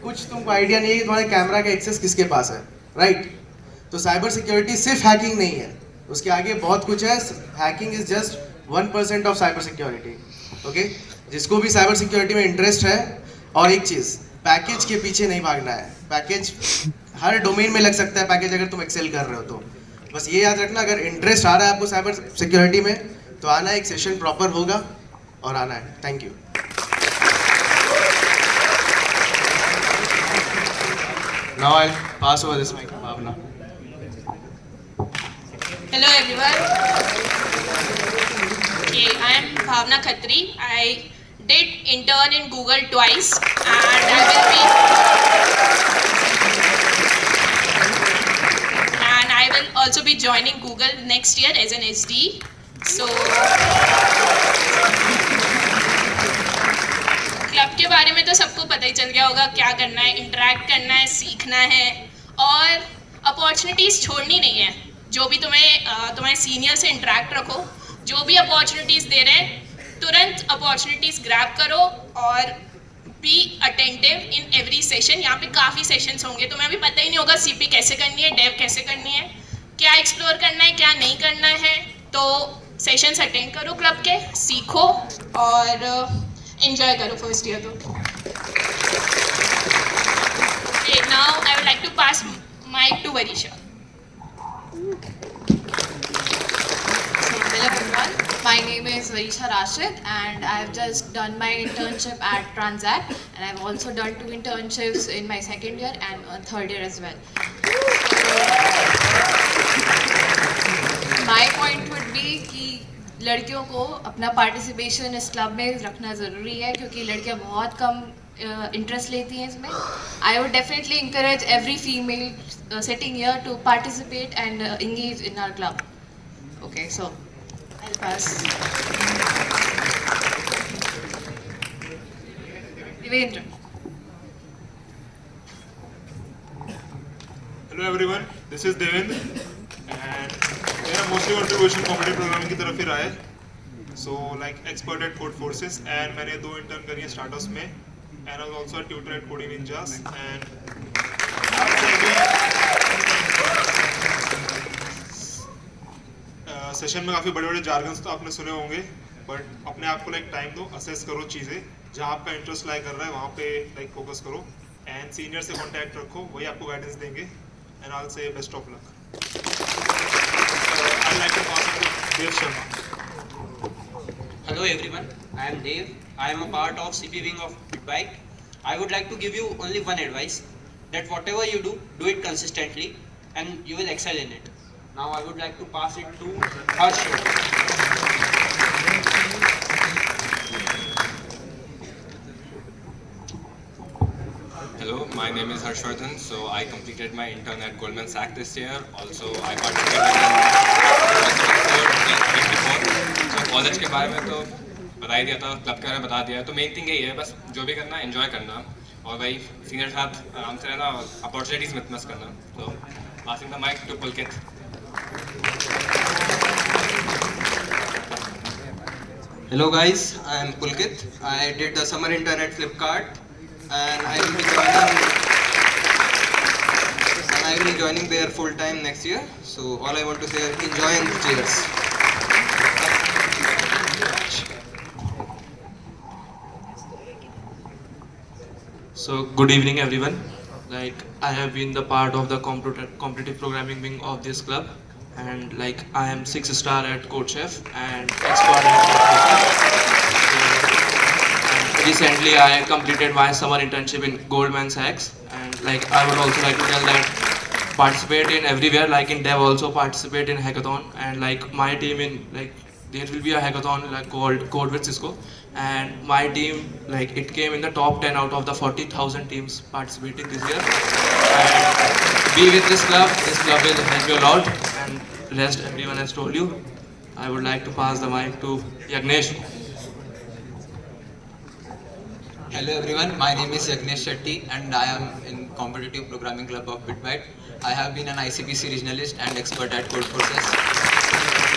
कुछ तुमको आइडिया नहीं है कि तुम्हारे कैमरा का एक्सेस किसके पास है, राइट. तो साइबर सिक्योरिटी सिर्फ हैकिंग नहीं है, उसके आगे बहुत कुछ है. Hacking is just 1% of cyber security. Okay, जिसको भी साइबर सिक्योरिटी में इंटरेस्ट है. और एक चीज़, पैकेज के पीछे नहीं भागना है. पैकेज हर डोमेन में लग सकता है पैकेज, अगर तुम एक्सेल कर रहे हो तो. बस ये याद रखना, अगर इंटरेस्ट आ रहा है आपको साइबर सिक्योरिटी में तो आना है. एक सेशन प्रॉपर होगा और आना है. Thank you. Now I'll pass over this mic to Bhavna. Hello everyone. Okay, I am Bhavna Khatri. I did intern in Google twice, and I will also be joining Google next year as an SD. So club के बारे में तो सबको पता ही चल गया होगा, क्या करना है, इंटरेक्ट करना है, सीखना है, और अपॉर्चुनिटीज़ छोड़नी नहीं है. जो भी तुम्हारे सीनियर से इंटरेक्ट रखो, जो भी अपॉर्चुनिटीज़ दे रहे हैं तुरंत अपॉर्चुनिटीज़ ग्रैब करो और be attentive in every session. यहाँ पे काफ़ी सेशंस होंगे, तुम्हें अभी पता ही नहीं होगा सीपी कैसे करनी है, डेव कैसे करनी है, क्या एक्सप्लोर करना है, क्या नहीं करना है. तो सेशंस अटेंड करो क्लब के, सीखो और एंजॉय करो फर्स्ट ईयर. तो now I would like to pass mic to Varisha. Hello everyone, my name is Varisha Rashid and I have just done my internship at Transact, and I have also done 2 internships in my second year and third year as well. My point would be कि लड़कियों को अपना पार्टिसिपेशन इस क्लब में रखना ज़रूरी है, क्योंकि लड़कियां बहुत कम इंटरेस्ट लेती हैं इसमें. I would definitely encourage every female sitting here to participate and engage in our club. Okay, so I'll pass. Devendra. Hello everyone, this is Devendra and मेरा मोस्टली कंट्रीब्यूशन कॉम्पिटिटिव प्रोग्रामिंग की तरफ ही रहा है. So like expert at code forces, and मैंने 2 इंटर्न करी है स्टार्टअप्स में. and I was also a tutor at Coding Ninjas. And session में काफ़ी बड़े बड़े जार्गन्स तो आपने सुने होंगे, बट अपने आप को लाइक टाइम दो, असेस करो चीज़ें, जहाँ आपका इंटरेस्ट लाई कर रहा है वहाँ पे लाइक फोकस करो, एंड सीनियर से कांटेक्ट रखो, वही आपको गाइडेंस देंगे, and I will say best of luck. I like to pass to Dev Sharma. Hello everyone, I am Dev. I am a part of CP wing of BitBike. I would like to give you only one advice, that whatever you do it consistently and you will excel in it. Now I would like to pass it to Harsh. Hello, my name is Harshvardhan. So I completed my intern at Goldman Sachs this year. Also, I participated in so college के बारे में तो बता ही दिया था, क्लब के बारे में बता दिया है. तो मेन थिंग यही है, बस जो भी करना है एंजॉय करना, और भाई सीनियर के साथ आराम से रहना, और अपॉर्चुनिटीज मत मिस करना. तो passing the mic to Pulkit. Hello guys, I am Pulkit. I did the summer intern at Flipkart, and I will be joining there full time next year. So all I want to say is enjoy and cheers. So good evening everyone. Like I have been the part of the competitive programming wing of this club, and like I am 6 star at CodeChef and expert at recently I completed my summer internship in Goldman Sachs, and like I would also like to tell that participate in everywhere, like in dev also participate in hackathon, and like my team in like there will be a hackathon like called Code with Cisco, and my team like it came in the top 10 out of the 40,000 teams participating this year. And be with this club will help you a lot, and rest everyone has told you. I would like to pass the mic to Yagnesh. Hello everyone, my name is Yagnesh Shetty and I am in competitive programming club of BitBike. I have been an ICPC regionalist and expert at Codeforces.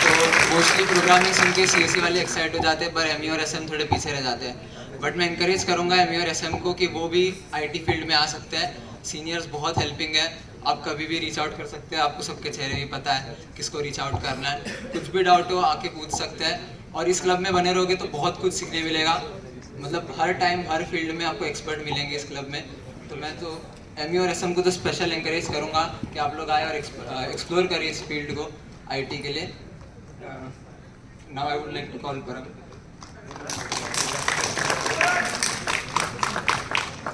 तो मोस्टली प्रोग्रामिंग सुन के CSE वाले एक्साइट हो जाते हैं, पर ME और SM थोड़े पीछे रह जाते हैं. बट मैं इंकरेज करूँगा ME और SM को कि वो भी IT फील्ड में आ सकते हैं. सीनियर्स बहुत हेल्पिंग है, आप कभी भी रीच आउट कर सकते हैं, आपको सबके चेहरे भी पता है किसको रीच आउट करना है. कुछ भी डाउट हो आके पूछ सकते हैं, और इस क्लब में बने रहोगे तो बहुत कुछ सीखने मिलेगा. मतलब हर टाइम हर फील्ड में आपको एक्सपर्ट मिलेंगे इस क्लब में. तो मैं तो ME और SM को तो स्पेशल इंकरेज करूँगा कि आप लोग आए और एक्सप्लोर करिए इस फील्ड को IT के लिए. Now I would like to call Param.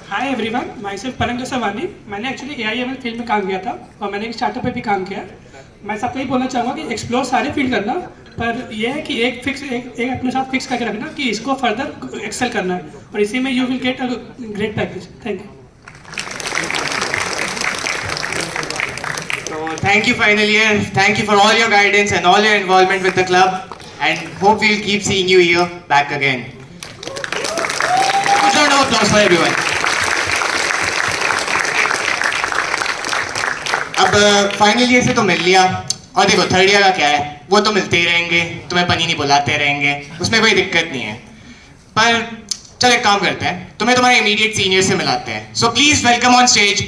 Hi everyone, my self परम जसवानी. मैंने एक्चुअली AIML फील्ड में काम किया था और मैंने एक स्टार्टअप पे भी काम किया. मैं सबको ये बोलना चाहूँगा कि एक्सप्लोर सारे फील्ड करना, पर यह है कि एक अपने साथ फिक्स करके रखना कि इसको फर्दर एक्सेल करना है, और इसी में you will get a great package. Thank you. So thank you final year, thank you for all your guidance and all your involvement with the club, and hope we'll keep seeing you here back again. Good round of applause for everyone. अब फाइनल ईयर से तो मिल लिया, और देखो थर्ड ईयर का क्या है, वो तो मिलते ही रहेंगे, तुम्हें पनीनी बुलाते रहेंगे, उसमें कोई दिक्कत नहीं है. पर चलो एक काम करते हैं, तुम्हें तुम्हारे इमीडिएट सीनियर से मिलाते हैं. So please welcome on stage